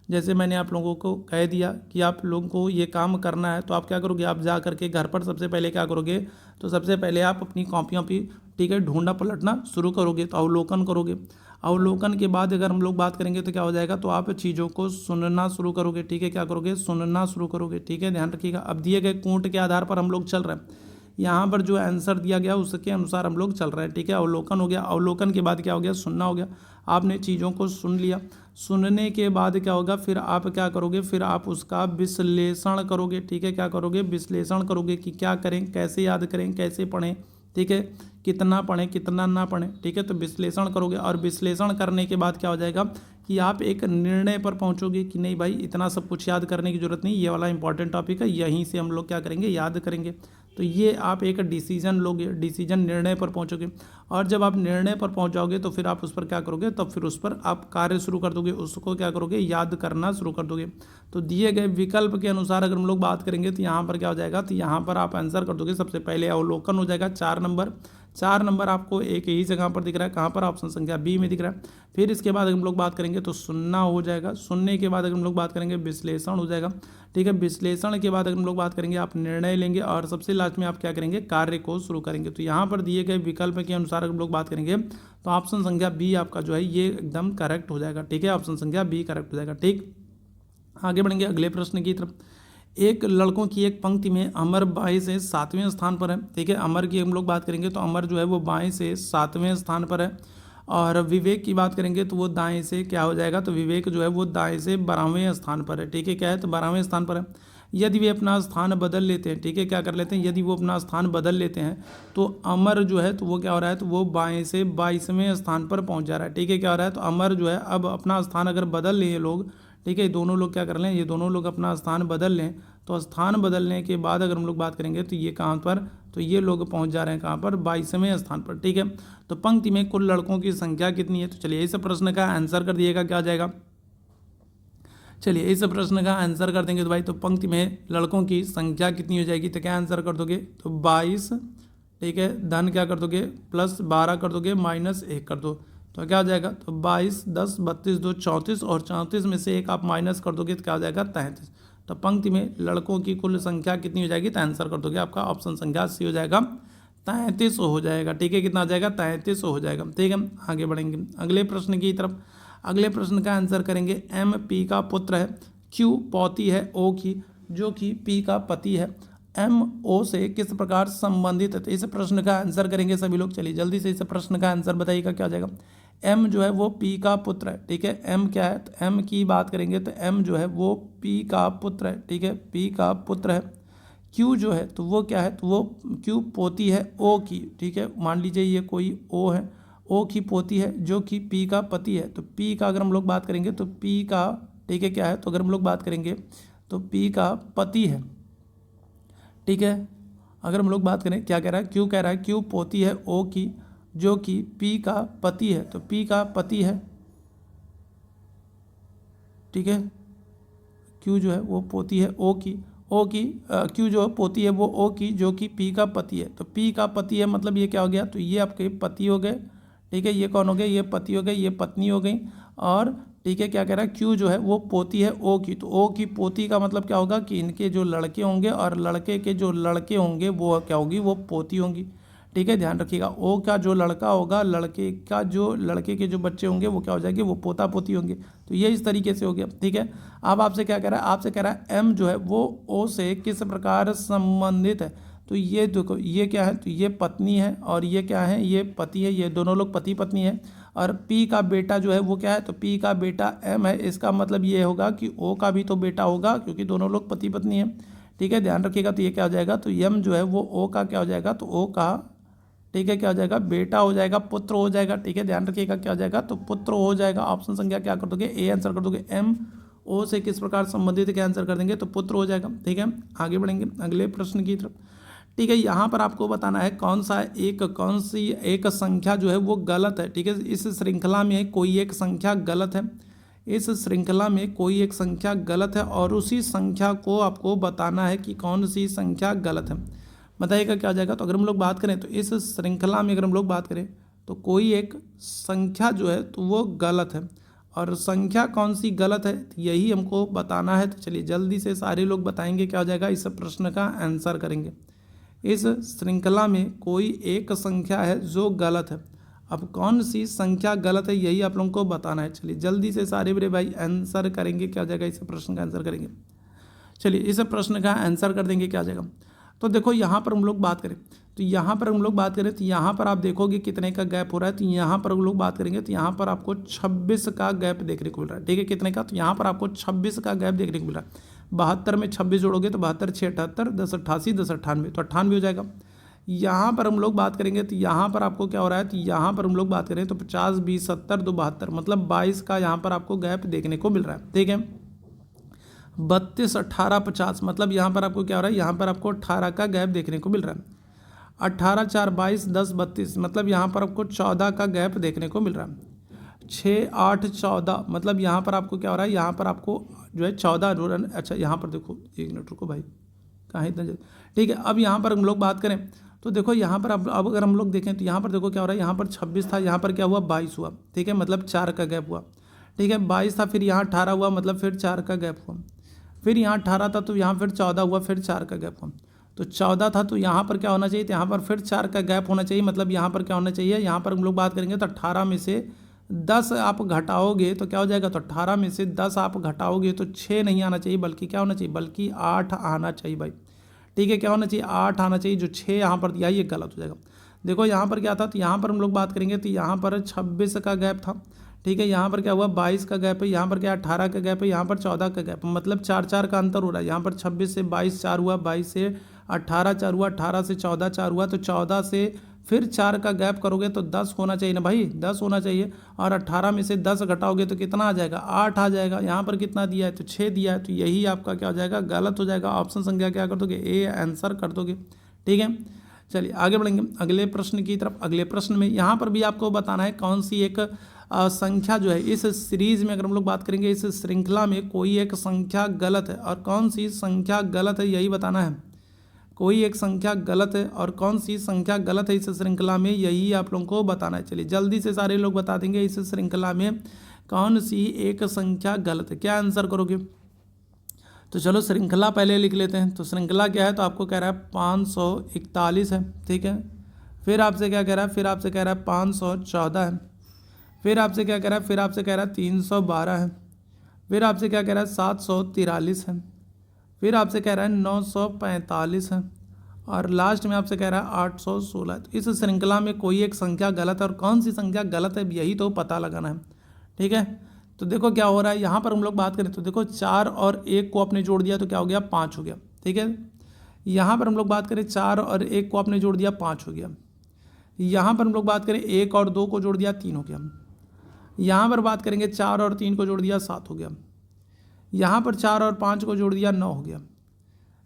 जैसे मैंने आप लोगों को कह दिया कि आप लोगों को ये काम करना है तो आप क्या करोगे, आप जा करके घर पर सबसे पहले क्या करोगे, तो सबसे पहले आप अपनी कॉपियों पे, ठीक है, ढूंढना पलटना शुरू करोगे, तो अवलोकन करोगे। अवलोकन के बाद अगर हम लोग बात करेंगे तो क्या हो जाएगा, तो आप चीज़ों को सुनना शुरू करोगे। ठीक है, क्या करोगे, सुनना शुरू करोगे। ठीक है, ध्यान रखिएगा। अब दिए गए कोट के आधार पर हम लोग चल रहे हैं यहाँ पर जो आंसर दिया गया उसके अनुसार हम लोग चल रहे हैं, ठीक है। अवलोकन हो गया, अवलोकन के बाद क्या हो गया, सुनना हो गया। आपने चीज़ों को सुन लिया, सुनने के बाद क्या होगा, फिर आप क्या करोगे, फिर आप उसका विश्लेषण करोगे, ठीक है। क्या करोगे, विश्लेषण करोगे कि क्या करें, कैसे याद करें, कैसे पढ़ें, ठीक है, कितना पढ़ें कितना ना पढ़ें, ठीक है। तो विश्लेषण करोगे और विश्लेषण करने के बाद क्या हो जाएगा कि आप एक निर्णय पर पहुंचोगे कि नहीं भाई इतना सब कुछ याद करने की ज़रूरत नहीं, ये वाला इंपॉर्टेंट टॉपिक है, यहीं से हम लोग क्या करेंगे, याद करेंगे। तो ये आप एक डिसीजन लोगे, डिसीजन निर्णय पर पहुंचोगे। और जब आप निर्णय पर पहुंच जाओगे तो फिर आप उस पर क्या करोगे, तब फिर उस पर आप कार्य शुरू कर दोगे, उसको क्या करोगे, याद करना शुरू कर दोगे। तो दिए गए विकल्प के अनुसार अगर हम लोग बात करेंगे तो यहाँ पर क्या हो जाएगा, तो यहाँ पर आप आंसर कर दोगे। सबसे पहले अवलोकन हो जाएगा 4 नंबर, 4 नंबर आपको एक ही जगह पर दिख रहा है, कहाँ पर, ऑप्शन संख्या बी में दिख रहा है। फिर इसके बाद अगर हम लोग बात करेंगे तो सुनना हो जाएगा, सुनने के बाद अगर हम लोग बात करेंगे विश्लेषण हो जाएगा, ठीक है। विश्लेषण के बाद अगर हम लोग बात करेंगे आप निर्णय लेंगे और सबसे लास्ट में आप क्या करेंगे, कार्य को शुरू करेंगे। तो यहाँ पर दिए गए विकल्प के अनुसार अगर हम लोग बात करेंगे तो ऑप्शन संख्या बी आपका जो है ये एकदम करेक्ट हो जाएगा, ठीक है। ऑप्शन संख्या बी करेक्ट हो जाएगा, ठीक। आगे बढ़ेंगे अगले प्रश्न की तरफ। एक लड़कों की एक पंक्ति में अमर बाएं से 7वें स्थान पर है, ठीक है। अमर की हम लोग बात करेंगे तो अमर जो है वो बाएं से 7वें स्थान पर है। और विवेक की बात करेंगे तो वो दाएं से क्या हो जाएगा, तो विवेक जो है वो दाएं से 12वें स्थान पर है, ठीक है। क्या है, तो 12वें स्थान पर है। यदि वे अपना स्थान बदल लेते हैं, ठीक है, क्या कर लेते हैं, यदि वो अपना स्थान बदल लेते हैं तो अमर जो है तो वो क्या हो रहा है, तो वो बाएं से 22वें स्थान पर पहुंच जा रहा है, ठीक है। क्या हो रहा है, तो अमर जो है अब अपना स्थान अगर बदल लें ये लोग, ठीक है, दोनों लोग क्या कर लें, ये दोनों लोग अपना स्थान बदल लें, तो स्थान बदलने के बाद अगर हम लोग बात करेंगे तो ये कहाँ पर, तो ये लोग पहुंच जा रहे हैं कहाँ पर, 22वें स्थान पर, ठीक है। तो पंक्ति में कुल लड़कों की संख्या कितनी है, तो चलिए इस प्रश्न का आंसर कर दिएगा, क्या आ जाएगा, चलिए इस प्रश्न का आंसर कर देंगे तो भाई, तो पंक्ति में लड़कों की संख्या कितनी हो जाएगी, तो क्या आंसर कर दोगे, तो 22, ठीक है, धन क्या कर दोगे, प्लस 12 कर दोगे, माइनस 1 कर दो, तो क्या हो जाएगा, तो 22, 10, 32, 2, 34 और 34 में से एक आप माइनस कर दोगे तो क्या हो जाएगा, 33। तो पंक्ति में लड़कों की कुल संख्या कितनी हो जाएगी, तो आंसर कर दोगे आपका ऑप्शन संख्या सी हो जाएगा, 33 हो जाएगा, ठीक है। कितना आ जाएगा, 33 हो जाएगा, ठीक है। आगे बढ़ेंगे अगले प्रश्न की तरफ। अगले प्रश्न का आंसर करेंगे, एम पी का पुत्र है, क्यू पौती है ओ की, जो कि पी का पति है, एम ओ से किस प्रकार संबंधित है। तो इस प्रश्न का आंसर करेंगे सभी लोग। चलिए जल्दी से इस प्रश्न का आंसर बताइएगा, क्या हो जाएगा। एम जो है वो पी का पुत्र है, ठीक है। एम क्या है, तो एम की बात करेंगे तो एम जो है वो पी का पुत्र है, ठीक है, पी का पुत्र है। क्यू जो है तो वो क्या है, तो वो क्यू पोती है ओ की, ठीक है। मान लीजिए ये कोई ओ है, ओ की पोती है जो कि पी का पति है। तो पी का अगर हम लोग बात करेंगे तो पी का, ठीक है, क्या है, तो अगर हम लोग बात करेंगे तो पी का पति है, ठीक है। अगर हम लोग बात करें, क्या कह रहा है, क्यू कह रहा है क्यू पोती है ओ की, जो कि पी का पति है, तो पी का पति है, ठीक है। क्यू जो है वो पोती है ओ की, क्यू जो पोती है वो ओ की, जो कि पी का पति है। तो पी का पति है मतलब ये क्या हो गया, तो ये आपके पति हो गए, ठीक है। ये कौन हो गए, ये पति हो गए, ये पत्नी हो गई। और ठीक है, क्या कह रहा है, क्यू जो है वो पोती है ओ की, तो ओ की पोती का मतलब क्या होगा कि इनके जो लड़के होंगे और लड़के के जो लड़के होंगे वो क्या होगी, वो पोती होंगी, ठीक है। ध्यान रखिएगा, ओ का जो लड़का होगा, लड़के के जो बच्चे होंगे वो क्या हो जाएंगे, वो पोता पोती होंगे। तो ये इस तरीके से हो गया, ठीक है। अब आपसे क्या कह रहा है, आपसे कह रहा है एम जो है वो ओ से किस प्रकार संबंधित है। तो ये देखो, ये क्या है, तो ये पत्नी है और ये क्या है, ये पति है, ये दोनों लोग पति पत्नी है। और पी का बेटा जो है वो क्या है, तो पी का बेटा एम है। इसका मतलब ये होगा कि ओ का भी तो बेटा होगा, क्योंकि दोनों लोग पति पत्नी है, ठीक है। ध्यान रखिएगा, तो ये क्या हो जाएगा, तो एम जो है वो ओ का क्या हो जाएगा, तो ओ का, ठीक है, क्या हो जाएगा, बेटा हो जाएगा, पुत्र हो जाएगा, ठीक है। ध्यान रखिएगा, क्या हो जाएगा, तो पुत्र हो जाएगा। ऑप्शन संख्या क्या कर दोगे, ए आंसर कर दोगे। एम ओ से किस प्रकार संबंधित है, क्या आंसर कर देंगे, तो पुत्र हो जाएगा, ठीक है। आगे बढ़ेंगे अगले प्रश्न की तरफ, ठीक है। यहाँ पर आपको बताना है कौन सी एक संख्या जो है वो गलत है, ठीक है। इस श्रृंखला में कोई एक संख्या गलत है, इस श्रृंखला में कोई एक संख्या गलत है और उसी संख्या को आपको बताना है कि कौन सी संख्या गलत है। बताइएगा क्या आ जाएगा। तो अगर हम लोग बात करें तो इस श्रृंखला में अगर हम लोग बात करें तो कोई एक संख्या जो है तो वो गलत है, और संख्या कौन सी गलत है यही हमको बताना है। तो चलिए जल्दी से सारे लोग बताएंगे, क्या हो जाएगा, इस प्रश्न का आंसर करेंगे। इस श्रृंखला में कोई एक संख्या है जो गलत है। अब कौन सी संख्या गलत है यही आप लोगों को बताना है। चलिए जल्दी से सारे मेरे भाई आंसर करेंगे, क्या हो जाएगा, इस प्रश्न का आंसर करेंगे। चलिए इस प्रश्न का आंसर कर देंगे, क्या आ जाएगा। तो देखो यहाँ पर हम लोग बात करें तो यहाँ पर हम लोग बात करें तो यहाँ पर आप देखोगे कितने का गैप हो रहा है। तो यहाँ पर हम लोग बात करेंगे तो यहाँ पर आपको 26 का गैप देखने को मिल रहा है। ठीक है, कितने का? तो यहाँ पर आपको 26 का गैप देखने को मिल रहा है। 72 में 26 जोड़ोगे तो 72 6 78 10 88 10 98 तो 98 हो जाएगा। यहाँ पर हम लोग बात करेंगे तो यहाँ पर आपको क्या हो रहा है, तो यहाँ पर हम लोग बात करें तो 50 20 70 2 72 मतलब 22 का यहाँ पर आपको गैप देखने को मिल रहा है। ठीक है, 32 18 50 मतलब यहाँ पर आपको क्या हो रहा है, यहाँ पर आपको 18 का गैप देखने को मिल रहा है। 18 4 22 10 32 मतलब यहाँ पर आपको 14 का गैप देखने को मिल रहा है। 6 8 14 मतलब यहाँ पर आपको क्या हो रहा है, यहाँ पर आपको जो है 14 रन। अच्छा यहाँ पर देखो, एक मिनट रुको भाई, कहाँ इतना जल्दी। ठीक है, अब यहाँ पर हम लोग बात करें तो देखो यहाँ पर अब अगर हम लोग देखें तो यहाँ पर देखो क्या हो रहा है, यहाँ पर 26 था, यहाँ पर क्या हुआ 22 हुआ। ठीक है, मतलब 4 का गैप हुआ। ठीक है, 22 था, फिर यहाँ 18 हुआ, मतलब फिर 4 का गैप हुआ। फिर यहाँ 18 था तो यहाँ फिर 14 हुआ, फिर 4 का गैप हुआ। तो 14 था तो यहाँ पर क्या होना चाहिए, तो यहाँ पर फिर 4 का गैप होना चाहिए। मतलब यहाँ पर क्या होना चाहिए, यहाँ पर हम लोग बात करेंगे तो 18 में से 10 आप घटाओगे तो क्या हो जाएगा, तो 18 में से 10 आप घटाओगे तो 6 नहीं आना चाहिए, बल्कि क्या होना चाहिए, बल्कि 8 आना चाहिए भाई। ठीक है, क्या होना चाहिए, 8 आना चाहिए। जो 6 यहाँ पर दिया ये गलत हो जाएगा। देखो यहाँ पर क्या था, तो यहाँ पर हम लोग बात करेंगे तो यहाँ पर 26 का गैप था। ठीक है, यहाँ पर क्या हुआ 22 का गैप है, यहाँ पर क्या 18 का गैप है, यहाँ पर 14 का गैप है, मतलब 4 4 का अंतर हो रहा है। यहाँ पर 26 से 22 4 हुआ, 22 से 18 4 हुआ, 18 से 14 4 हुआ, तो 14 से फिर 4 का गैप करोगे तो 10 होना चाहिए ना भाई, 10 होना चाहिए। और 18 में से 10 घटाओगे तो कितना आ जाएगा, 8 आ जाएगा। यहाँ पर कितना दिया है, तो 6 दिया है, तो यही आपका क्या हो जाएगा, गलत हो जाएगा। ऑप्शन संख्या क्या कर दोगे, ए आंसर कर दोगे। ठीक है, चलिए आगे बढ़ेंगे अगले प्रश्न की तरफ। अगले प्रश्न में यहाँ पर भी आपको बताना है कौन सी एक संख्या जो है इस सीरीज में, अगर हम लोग बात करेंगे इस श्रृंखला में कोई एक संख्या गलत है और कौन सी संख्या गलत है, यही बताना है। कोई एक संख्या गलत है और कौन सी संख्या गलत है इस श्रृंखला में, यही आप लोगों को बताना है। चलिए जल्दी से सारे लोग बता देंगे इस श्रृंखला में कौन सी एक संख्या गलत है, क्या आंसर करोगे। तो चलो श्रृंखला पहले लिख लेते हैं। तो श्रृंखला क्या है, तो आपको कह रहा है 541 है। ठीक है, फिर आपसे क्या कह रहा है, फिर आपसे कह रहा है 514 है, फिर आपसे क्या कह रहा है, फिर आपसे कह रहा है 312 है, फिर आपसे क्या कह रहा है 743 है, फिर आपसे कह रहा है 945 है, और लास्ट में आपसे कह रहा है 816 है। तो इस श्रृंखला में कोई एक संख्या गलत है और कौन सी संख्या गलत है यही तो पता लगाना है। ठीक है, तो देखो क्या हो रहा है, यहाँ पर हम लोग बात करें तो देखो 4 और 1 को आपने जोड़ दिया तो क्या हो गया, 5 हो गया। ठीक है, यहाँ पर हम लोग बात करें 4 और 1 को आपने जोड़ दिया 5 हो गया। यहाँ पर हम लोग बात करें 1 और 2 को जोड़ दिया 3 हो गया। यहाँ पर बात करेंगे 4 और 3 को जोड़ दिया 7 हो गया। यहाँ पर 4 और 5 को जोड़ दिया 9 हो गया।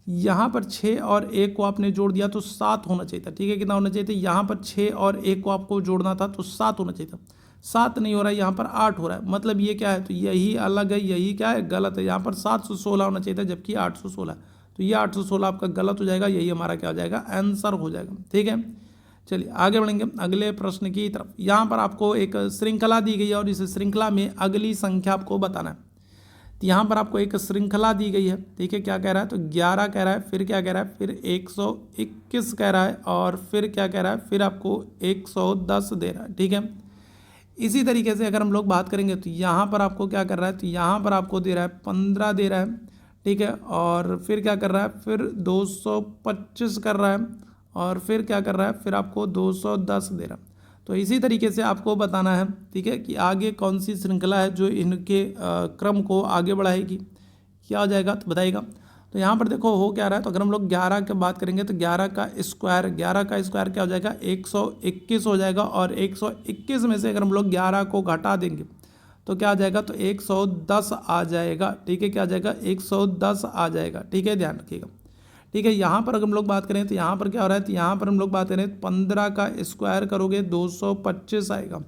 यहाँ पर 6 और 1 को आपने जोड़ दिया तो 7 होना चाहिए था। ठीक है, कितना होना चाहिए था, यहाँ पर 6 और 1 को आपको जोड़ना था तो 7 होना चाहिए था। 7 नहीं हो रहा है, यहाँ पर 8 हो रहा है, मतलब ये क्या है, तो यही अलग है, यही क्या है, गलत है। यहाँ पर 716 होना चाहिए था जबकि 816, तो ये 816 आपका गलत हो जाएगा, यही हमारा क्या हो जाएगा, आंसर हो जाएगा। ठीक है, चलिए आगे बढ़ेंगे अगले प्रश्न की तरफ। यहाँ पर आपको एक श्रृंखला दी गई है और इस श्रृंखला में अगली संख्या आपको बताना है। तो यहाँ पर आपको एक श्रृंखला दी गई है। ठीक है, क्या कह रहा है, तो 11 कह रहा है, फिर क्या कह रहा है, फिर 121 कह रहा है, और फिर क्या कह रहा है, फिर आपको 110 दे रहा है। ठीक है, इसी तरीके से अगर हम लोग बात करेंगे तो यहाँ पर आपको क्या कर रहा है, तो यहाँ पर आपको दे रहा है 15 दे रहा है। ठीक है, और फिर क्या कर रहा है, फिर 225 कर रहा है, और फिर क्या कर रहा है, फिर आपको 210 दे रहा है। तो इसी तरीके से आपको बताना है, ठीक है, कि आगे कौन सी श्रृंखला है जो इनके क्रम को आगे बढ़ाएगी, क्या हो जाएगा, तो बताइएगा। तो यहाँ पर देखो हो क्या रहा है, तो अगर हम लोग 11 की बात करेंगे तो 11 का स्क्वायर क्या हो जाएगा, 121 हो जाएगा, और 121 में से अगर हम लोग 11 को घटा देंगे तो क्या आ जाएगा, तो 110 आ जाएगा। ठीक है, क्या आ जाएगा, 110 आ जाएगा। ठीक है, ध्यान रखिएगा। ठीक है, यहाँ पर अगर हम लोग बात करें तो यहाँ पर क्या हो रहा है, तो यहाँ पर हम लोग बात करें 15 का स्क्वायर करोगे 225 आएगा,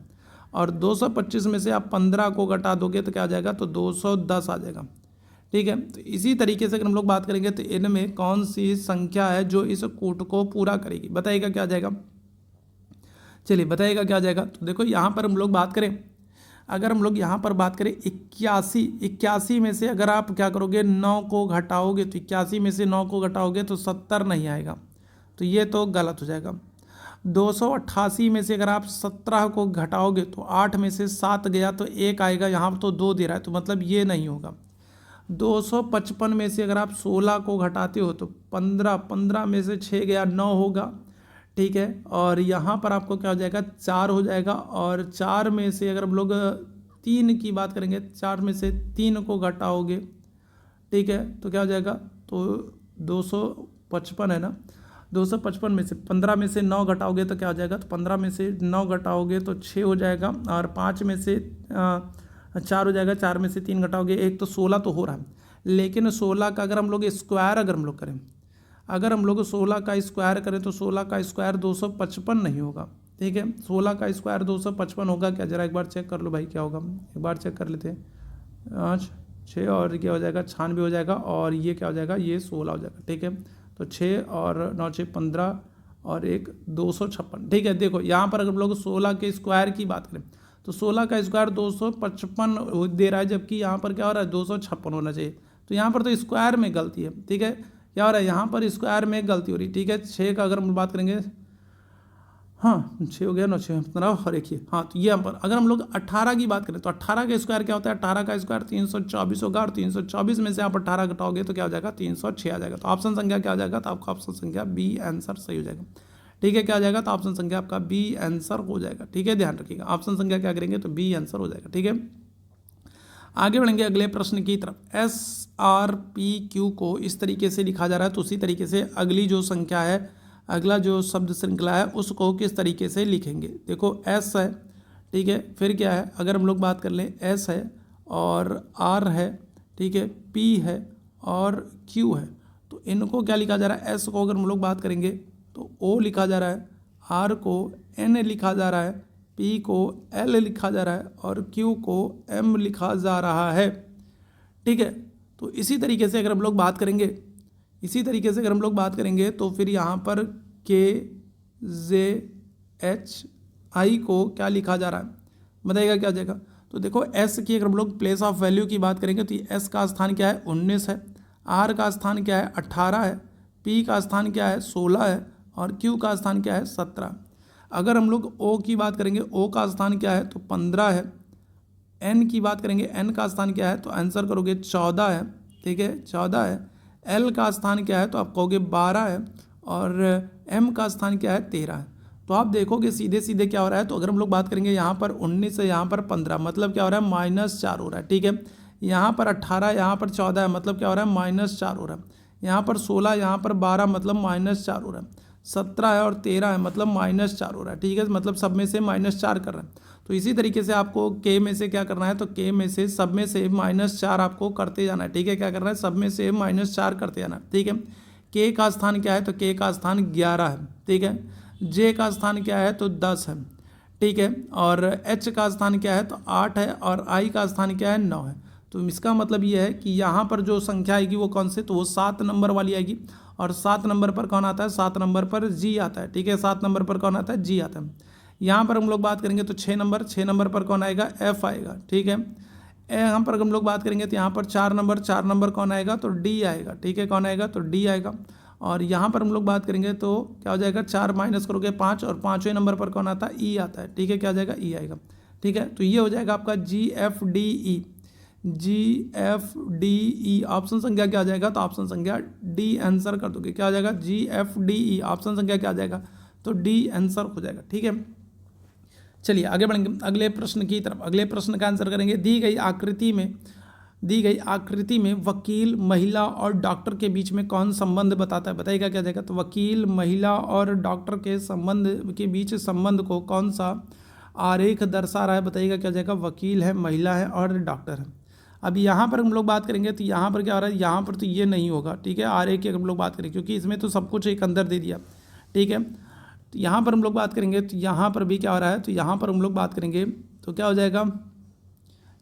और 225 में से आप 15 को घटा दोगे तो क्या आ जाएगा, तो 210 आ जाएगा। ठीक है, तो इसी तरीके से अगर हम लोग बात करेंगे तो इनमें कौन सी संख्या है जो इस कूट को पूरा करेगी, बताइएगा क्या आ जाएगा। चलिए बताइएगा क्या आ जाएगा। तो देखो यहाँ पर हम लोग बात करें, अगर हम लोग यहाँ पर बात करें 81 में से अगर आप क्या करोगे 9 को घटाओगे, तो 81 में से 9 को घटाओगे तो 70 नहीं आएगा, तो ये तो गलत हो जाएगा। 288 में से अगर आप 17 को घटाओगे तो 8 में से 7 गया तो 1 आएगा, यहाँ पर तो 2 दे रहा है, तो मतलब ये नहीं होगा। 255 में से अगर आप 16 को घटाते हो तो 15 में से 6 गया 9 होगा, ठीक है। और यहाँ पर आपको क्या हो जाएगा 4 हो जाएगा, और 4 में से अगर हम लोग 3 की बात करेंगे, 4 में से 3 को घटाओगे, ठीक है, तो क्या हो जाएगा, तो 255 है ना, 255 में से 15 में से 9 घटाओगे तो क्या हो जाएगा, तो 15 में से 9 घटाओगे तो 6 हो जाएगा, और 5 में से 4 हो जाएगा, 4 में से 3 घटाओगे 1, तो 16 तो हो रहा है। लेकिन 16 का अगर हम लोग स्क्वायर अगर हम लोग करें, अगर हम लोग 16 का स्क्वायर करें तो 16 का स्क्वायर 255 नहीं होगा, ठीक है। 16 का स्क्वायर 255 होगा क्या, जरा एक बार चेक कर लो भाई क्या होगा, एक बार चेक कर लेते हैं। 6 और क्या हो जाएगा 96 हो जाएगा, और ये क्या हो जाएगा, ये 16 हो जाएगा, ठीक है। तो 6 और 9 6 15 और 1 256, ठीक है। देखो यहाँ पर अगर हम लोग 16 के स्क्वायर की बात करें तो 16 का स्क्वायर 255 दे रहा है, जबकि यहाँ पर क्या हो रहा है 256 होना चाहिए। तो यहाँ पर तो स्क्वायर में गलती है, ठीक है। क्या हो रहा है यहाँ पर स्क्वायर में गलती हो रही है, ठीक है। 6 का अगर हम बात करेंगे, हाँ 6 हो गया, 9 6 15 और देखिए, हाँ तो ये यहाँ पर अगर हम लोग 18 की बात करें तो 18 का स्क्वायर क्या होता है, 18 का स्क्वायर 324 होगा, और 324 में से आप 18 घटाओगे तो क्या हो जाएगा 306 आ जाएगा। तो ऑप्शन संख्या क्या हो जाएगा, तो आपका ऑप्शन संख्या बी आंसर सही हो जाएगा, ठीक है। क्या हो जाएगा, तो ऑप्शन संख्या आपका बी आंसर हो जाएगा, ठीक है। ध्यान रखिएगा ऑप्शन संख्या क्या करेंगे तो बी आंसर हो जाएगा, ठीक है। आगे बढ़ेंगे अगले प्रश्न की तरफ। SRPQ को इस तरीके से लिखा जा रहा है, तो उसी तरीके से अगली जो संख्या है, अगला जो शब्द श्रृंखला है उसको किस तरीके से लिखेंगे। देखो S है, ठीक है, फिर क्या है, अगर हम लोग बात कर लें S है और R है, ठीक है, P है और Q है, तो इनको क्या लिखा जा रहा है, S को अगर हम लोग बात करेंगे तो O लिखा जा रहा है, R को N लिखा जा रहा है, P को L लिखा जा रहा है और Q को M लिखा जा रहा है, ठीक है। तो इसी तरीके से अगर हम लोग बात करेंगे, इसी तरीके से अगर हम लोग बात करेंगे तो फिर यहाँ पर KJHI को क्या लिखा जा रहा है, बताइएगा क्या हो जाएगा। तो देखो S की अगर हम लोग प्लेस ऑफ वैल्यू की बात करेंगे तो S का स्थान क्या है 19 है, R का स्थान क्या है 18 है, P का स्थान क्या है 16 है और Q का स्थान क्या है 17। अगर हम लोग O की बात करेंगे, O का स्थान क्या है तो 15 है, N की बात करेंगे, N का स्थान क्या है तो आंसर करोगे 14 है, ठीक है 14 है। L का स्थान क्या है तो आप कहोगे 12 है, और M का स्थान क्या है 13 है। तो आप देखोगे सीधे सीधे क्या हो रहा है, तो अगर हम लोग बात करेंगे यहाँ पर 19 है, यहाँ पर 15, मतलब क्या हो रहा है -4 हो रहा है, ठीक है। यहाँ पर 18, यहाँ पर 14 है, मतलब क्या हो रहा है -4 हो रहा है। यहाँ पर 16, यहाँ पर 12, मतलब -4 हो रहा है। 17 है और 13 है, मतलब -4 हो रहा है, ठीक है, मतलब सब में से -4 कर रहा है। तो इसी तरीके से आपको K में से क्या करना है, तो K में से सब में से -4 आपको करते जाना है, ठीक है। क्या करना है, सब में से -4 करते जाना है, ठीक है। K का स्थान क्या है, तो K का स्थान 11 है, ठीक है। J का स्थान क्या है तो 10 है, ठीक है। और H का स्थान क्या है तो 8 है, और I का स्थान क्या है 9 है। तो इसका मतलब ये है कि यहाँ पर जो संख्या आएगी वो कौन से, तो वो 7 नंबर वाली आएगी। और 7 नंबर पर कौन आता है, 7 नंबर पर G आता है, ठीक है। 7 नंबर पर कौन आता है, G आता है। यहाँ पर हम लोग बात करेंगे तो 6 नंबर पर कौन आएगा, F आएगा, ठीक है। यहाँ पर हम लोग बात करेंगे तो यहाँ पर 4 नंबर कौन आएगा, तो D आएगा, ठीक है। कौन आएगा, तो D आएगा। और यहाँ पर हम लोग बात करेंगे तो क्या हो जाएगा, 4 माइनस करोगे 5, और 5वें नंबर पर कौन आता है, E आता है, ठीक है। क्या हो जाएगा, E आएगा, ठीक है। तो ये हो जाएगा आपका GFDE ऑप्शन संख्या क्या आ जाएगा, तो ऑप्शन संख्या D आंसर कर दोगे, क्या आ जाएगा GFDE ऑप्शन संख्या क्या आ जाएगा, तो D आंसर हो जाएगा, ठीक है। चलिए आगे बढ़ेंगे अगले प्रश्न की तरफ। अगले प्रश्न का आंसर करेंगे, दी गई आकृति में वकील, महिला और डॉक्टर के बीच में कौन संबंध बताता है, बताइएगा क्या जाएगा। तो वकील, महिला और डॉक्टर के संबंध के बीच संबंध को कौन सा आरेख दर्शा रहा है, बताइएगा क्या जाएगा। वकील है, महिला है और डॉक्टर है। अब यहाँ पर हम लोग बात करेंगे तो यहाँ पर क्या हो रहा है, यहाँ पर तो ये नहीं होगा, ठीक है। आरेख की अगर हम लोग बात करें, क्योंकि इसमें तो सब कुछ एक अंदर दे दिया, ठीक है। तो यहाँ पर हम लोग बात करेंगे तो यहाँ पर भी क्या हो रहा है, तो यहाँ पर हम लोग बात करेंगे तो क्या हो जाएगा,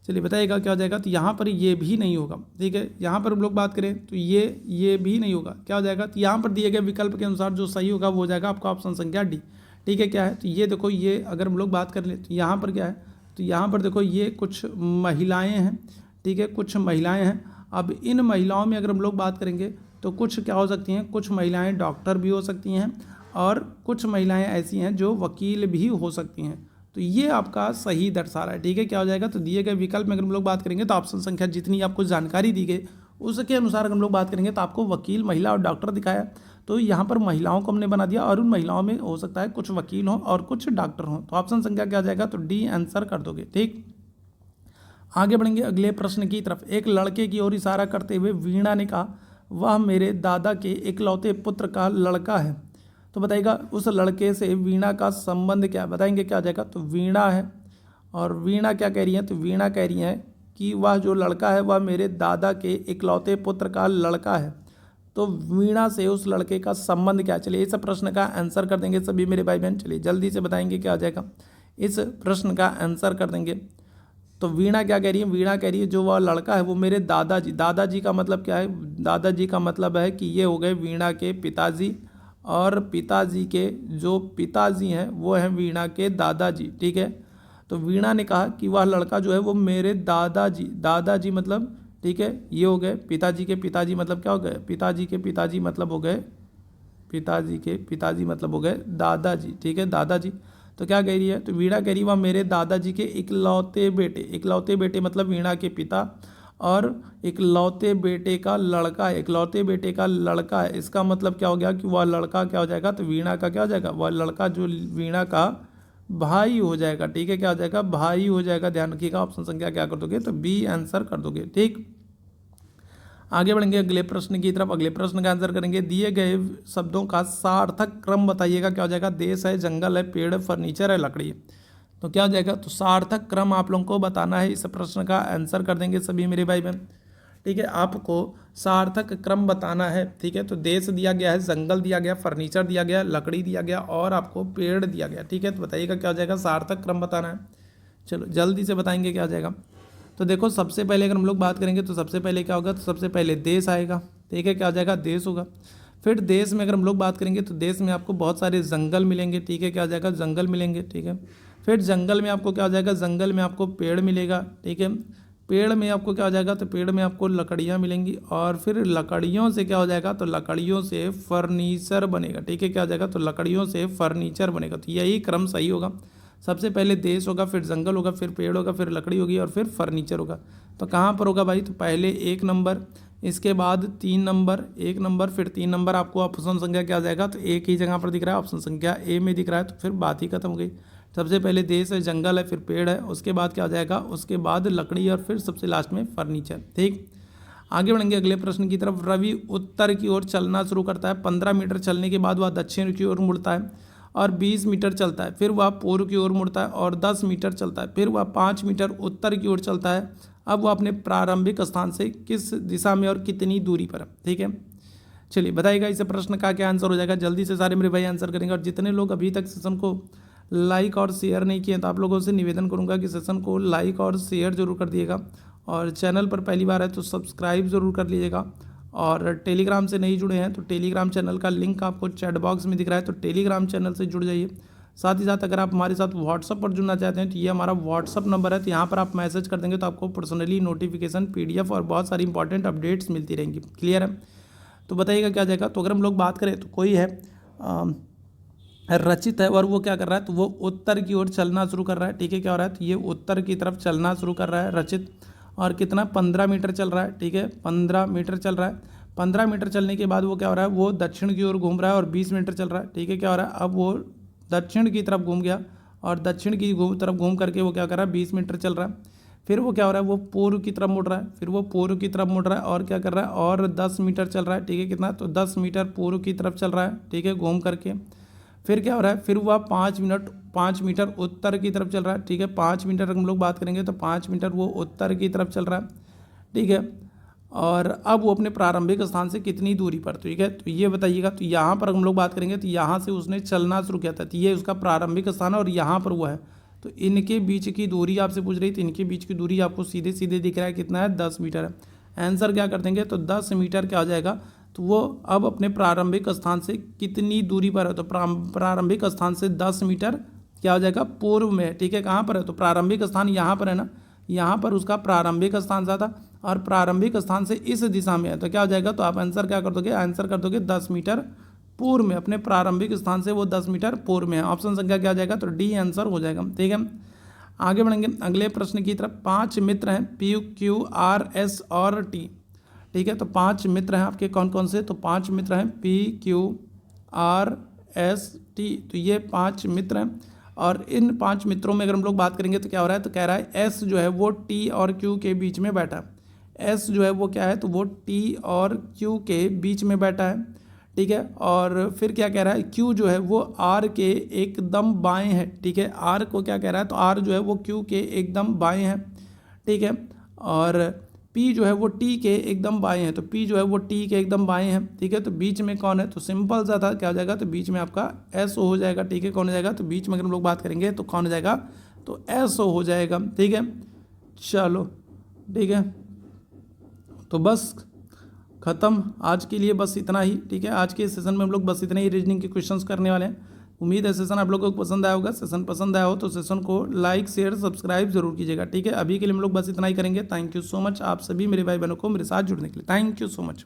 चलिए बताइएगा क्या हो जाएगा। तो यहाँ पर ये भी नहीं होगा, ठीक है। यहाँ पर हम लोग बात करें तो ये भी नहीं होगा, क्या हो जाएगा। तो यहाँ पर दिए गए विकल्प के अनुसार जो सही होगा वो हो जाएगा आपका ऑप्शन संख्या D, ठीक है। क्या है, तो ये देखो, ये अगर हम लोग बात कर लें तो यहाँ पर क्या है, तो यहाँ पर देखो ये कुछ महिलाएँ हैं, ठीक है, कुछ महिलाएँ हैं। अब इन महिलाओं में अगर हम लोग बात करेंगे तो कुछ क्या हो सकती हैं, कुछ महिलाएँ डॉक्टर भी हो सकती हैं और कुछ महिलाएं ऐसी हैं जो वकील भी हो सकती हैं। तो ये आपका सही दर्शा रहा है, ठीक है। क्या हो जाएगा, तो दिए गए विकल्प में अगर हम लोग बात करेंगे तो ऑप्शन संख्या जितनी आपको जानकारी दी गई उसके अनुसार अगर हम लोग बात करेंगे तो आपको वकील, महिला और डॉक्टर दिखाया। तो यहाँ पर महिलाओं को हमने बना दिया और उन महिलाओं में हो सकता है कुछ वकील हों और कुछ डॉक्टर हों। तो ऑप्शन संख्या क्या आ जाएगा, तो डी आंसर कर दोगे। ठीक, आगे बढ़ेंगे अगले प्रश्न की तरफ। एक लड़के की ओर इशारा करते हुए वीणा ने कहा, वह मेरे दादा के इकलौते पुत्र का लड़का है। तो बताइएगा उस लड़के से वीणा का संबंध क्या है, बताएंगे क्या आ जाएगा, तो वीणा है। और वीणा क्या कह रही है, तो वीणा कह रही है कि वह जो लड़का है वह मेरे दादा के इकलौते पुत्र का लड़का है। तो वीणा से उस लड़के का संबंध क्या है। चलिए इस प्रश्न का आंसर कर देंगे सभी मेरे भाई बहन। चलिए जल्दी से बताएंगे क्या आ जाएगा, इस प्रश्न का आंसर कर देंगे। तो वीणा क्या कह रही है, वीणा कह रही है जो वह लड़का है वो मेरे दादाजी, दादाजी का मतलब क्या है, दादाजी का मतलब है कि ये हो गए वीणा के पिताजी, और पिताजी के जो पिताजी हैं वो हैं वीणा के दादाजी। ठीक है, तो वीणा ने कहा कि वह लड़का जो है वो मेरे दादाजी, दादाजी मतलब, ठीक है, ये हो गए पिताजी के पिताजी मतलब क्या हो गए, पिताजी के पिताजी मतलब हो गए, पिताजी के पिताजी मतलब हो गए दादाजी। ठीक है, दादाजी। तो क्या कह रही है, तो वीणा कह रही है वह मेरे दादाजी के इकलौते बेटे, इकलौते बेटे मतलब वीणा के पिता, और इकलौते बेटे का लड़का है, इकलौते बेटे का लड़का है। इसका मतलब क्या हो गया कि वह लड़का क्या हो जाएगा, तो वीणा का क्या हो जाएगा, वह लड़का जो वीणा का भाई हो जाएगा। ठीक है, क्या हो जाएगा, भाई हो जाएगा। ध्यान रखिएगा, ऑप्शन संख्या क्या कर दोगे, तो बी आंसर कर दोगे। ठीक, आगे बढ़ेंगे अगले प्रश्न की तरफ। अगले प्रश्न का आंसर करेंगे, दिए गए शब्दों का सार्थक क्रम बताइएगा। क्या हो जाएगा, देश है, जंगल है, पेड़ है, फर्नीचर है, लकड़ी है। तो क्या हो जाएगा, तो सार्थक क्रम आप लोगों को बताना है। इस प्रश्न का आंसर कर देंगे सभी मेरे भाई बहन। ठीक है, आपको सार्थक क्रम बताना है। ठीक है, तो देश दिया गया है, जंगल दिया गया, फर्नीचर दिया गया, लकड़ी दिया गया और आपको पेड़ दिया गया। ठीक है, तो बताइएगा क्या हो जाएगा, सार्थक क्रम बताना है। चलो जल्दी से बताएंगे क्या हो जाएगा। तो देखो सबसे पहले अगर हम लोग बात करेंगे तो सबसे पहले क्या होगा, तो सबसे पहले देश आएगा। ठीक है, क्या हो जाएगा, देश होगा। फिर देश में अगर हम लोग बात करेंगे तो देश में आपको बहुत सारे जंगल मिलेंगे। ठीक है, क्या हो जाएगा, जंगल मिलेंगे। ठीक है, फिर जंगल में आपको क्या हो जाएगा, जंगल में आपको पेड़ मिलेगा। ठीक है, पेड़ में आपको क्या हो जाएगा, तो पेड़ में आपको लकड़ियाँ मिलेंगी, और फिर लकड़ियों से क्या हो जाएगा, तो लकड़ियों से फर्नीचर बनेगा। ठीक है, क्या हो जाएगा, तो लकड़ियों से फर्नीचर बनेगा। तो यही क्रम सही होगा। सबसे पहले देश होगा, फिर जंगल होगा, फिर पेड़ होगा, फिर लकड़ी होगी और फिर फर्नीचर होगा। तो कहाँ पर होगा भाई, तो पहले 1 नंबर, इसके बाद 3 नंबर, 1 नंबर फिर 3 नंबर। आपको ऑप्शन संख्या क्या आ जाएगा, तो एक ही जगह पर दिख रहा है, ऑप्शन संख्या ए में दिख रहा है। तो फिर बात ही खत्म हो गई। सबसे पहले देश है, जंगल है, फिर पेड़ है, उसके बाद क्या आ जाएगा, उसके बाद लकड़ी और फिर सबसे लास्ट में फर्नीचर। ठीक, आगे बढ़ेंगे अगले प्रश्न की तरफ। रवि उत्तर की ओर चलना शुरू करता है। 15 मीटर चलने के बाद वह दक्षिण की ओर मुड़ता है और 20 मीटर चलता है। फिर वह पूर्व की ओर मुड़ता है और 10 मीटर चलता है। फिर वह 5 मीटर उत्तर की ओर चलता है। अब वह अपने प्रारंभिक स्थान से किस दिशा में और कितनी दूरी पर है। ठीक है, चलिए बताइएगा इस प्रश्न का क्या आंसर हो जाएगा। जल्दी से सारे मेरे भाई आंसर करेंगे। और जितने लोग अभी तक सेशन को लाइक और शेयर नहीं किए तो आप लोगों से निवेदन करूंगा कि सेशन को लाइक और शेयर जरूर कर दिएगा, और चैनल पर पहली बार है तो सब्सक्राइब ज़रूर कर लीजिएगा। और टेलीग्राम से नहीं जुड़े हैं तो टेलीग्राम चैनल का लिंक आपको चैट बॉक्स में दिख रहा है, तो टेलीग्राम चैनल से जुड़ जाइए। साथ ही साथ अगर आप हमारे साथ व्हाट्सअप पर जुड़ना चाहते हैं तो ये हमारा व्हाट्सअप नंबर है, तो यहाँ पर आप मैसेज कर देंगे तो आपको पर्सनली नोटिफिकेशन, PDF और बहुत सारी इंपॉर्टेंट अपडेट्स मिलती रहेंगी। क्लियर है, तो बताइएगा क्या जाएगा। तो अगर हम लोग बात करें तो कोई है रचित है और वो क्या कर रहा है, तो वो उत्तर की ओर चलना शुरू कर रहा है। ठीक है, क्या हो रहा है, तो ये उत्तर की तरफ चलना शुरू कर रहा है रचित, और कितना 15 मीटर चल रहा है। ठीक है, 15 मीटर चल रहा है। 15 मीटर चलने के बाद वो क्या हो रहा है, वो दक्षिण की ओर घूम रहा है और 20 मीटर चल रहा है। ठीक है, क्या हो रहा है, अब वो दक्षिण की तरफ घूम गया और दक्षिण की तरफ घूम करके वो क्या कर रहा है, 20 मीटर चल रहा है। फिर वो क्या हो रहा है, वो पूर्व की तरफ मुड़ रहा है। फिर वो पूर्व की तरफ मुड़ रहा है और क्या कर रहा है, और 10 मीटर चल रहा है। ठीक है, कितना, तो 10 मीटर पूर्व की तरफ चल रहा है। ठीक है, घूम करके फिर क्या हो रहा है, फिर वह 5 मीटर उत्तर की तरफ चल रहा है। ठीक है, 5 मीटर हम लोग बात करेंगे तो 5 मीटर वो उत्तर की तरफ चल रहा है। ठीक है, और अब वो अपने प्रारंभिक स्थान से कितनी दूरी पर। ठीक है, तो ये बताइएगा। तो यहाँ पर हम लोग बात करेंगे तो यहाँ से उसने चलना शुरू किया था, तो ये उसका प्रारंभिक स्थान है और यहाँ पर वो है। तो इनके बीच की दूरी आपसे पूछ रही थी, इनके बीच की दूरी आपको सीधे सीधे दिख रहा है, कितना है, 10 मीटर है। आंसर क्या कर देंगे, तो 10 मीटर क्या हो जाएगा, तो वो अब अपने प्रारंभिक स्थान से कितनी दूरी पर है, तो प्रारंभिक स्थान से 10 मीटर क्या हो जाएगा, पूर्व में। ठीक है, कहाँ पर है, तो प्रारंभिक स्थान यहाँ पर है ना, यहाँ पर उसका प्रारंभिक स्थान था और प्रारंभिक स्थान से इस दिशा में है, तो क्या हो जाएगा, तो आप आंसर क्या कर दोगे, आंसर कर दोगे 10 मीटर पूर्व में। अपने प्रारंभिक स्थान से वो 10 मीटर पूर्व में है। ऑप्शन संख्या क्या आ जाएगा, तो डी आंसर हो जाएगा। ठीक है, आगे बढ़ेंगे अगले प्रश्न की तरफ। 5 मित्र हैं, PQ, R, S और T। ठीक है। तो 5 मित्र हैं आपके, कौन कौन से? तो 5 मित्र हैं PQRST, तो ये 5 मित्र हैं। और इन 5 मित्रों में अगर हम लोग बात करेंगे तो क्या हो रहा है, तो कह रहा है S जो है वो T और Q के बीच में बैठा है। S जो है वो क्या है, तो वो T और Q के बीच में बैठा है, ठीक है। और फिर क्या कह रहा है, Q जो है वो R के एकदम बाएं है, ठीक है। R को क्या कह रहा है, तो R जो है वो Q के एकदम बाएं है, ठीक है। और P जो है वो T के एकदम बाएं है, तो P जो है वो T के एकदम बाएं है, ठीक है। तो बीच में कौन है, तो सिंपल सा था, क्या हो जाएगा, तो बीच में आपका SO हो जाएगा, ठीक है। कौन हो जाएगा, तो बीच में अगर हम लोग बात करेंगे तो कौन हो जाएगा, तो SO हो जाएगा, ठीक है। चलो ठीक है, तो बस ख़त्म आज के लिए, बस इतना ही, ठीक है। आज के सेशन में हम लोग बस इतने ही रीजनिंग के क्वेश्चंस करने वाले हैं। उम्मीद है सेशन आप लोगों को पसंद आया होगा। सेशन पसंद आया हो तो सेशन को लाइक शेयर सब्सक्राइब जरूर कीजिएगा, ठीक है। अभी के लिए हम लोग बस इतना ही करेंगे। थैंक यू सो मच आप सभी मेरे भाई बहनों को मेरे साथ जुड़ने के लिए। Thank you so much.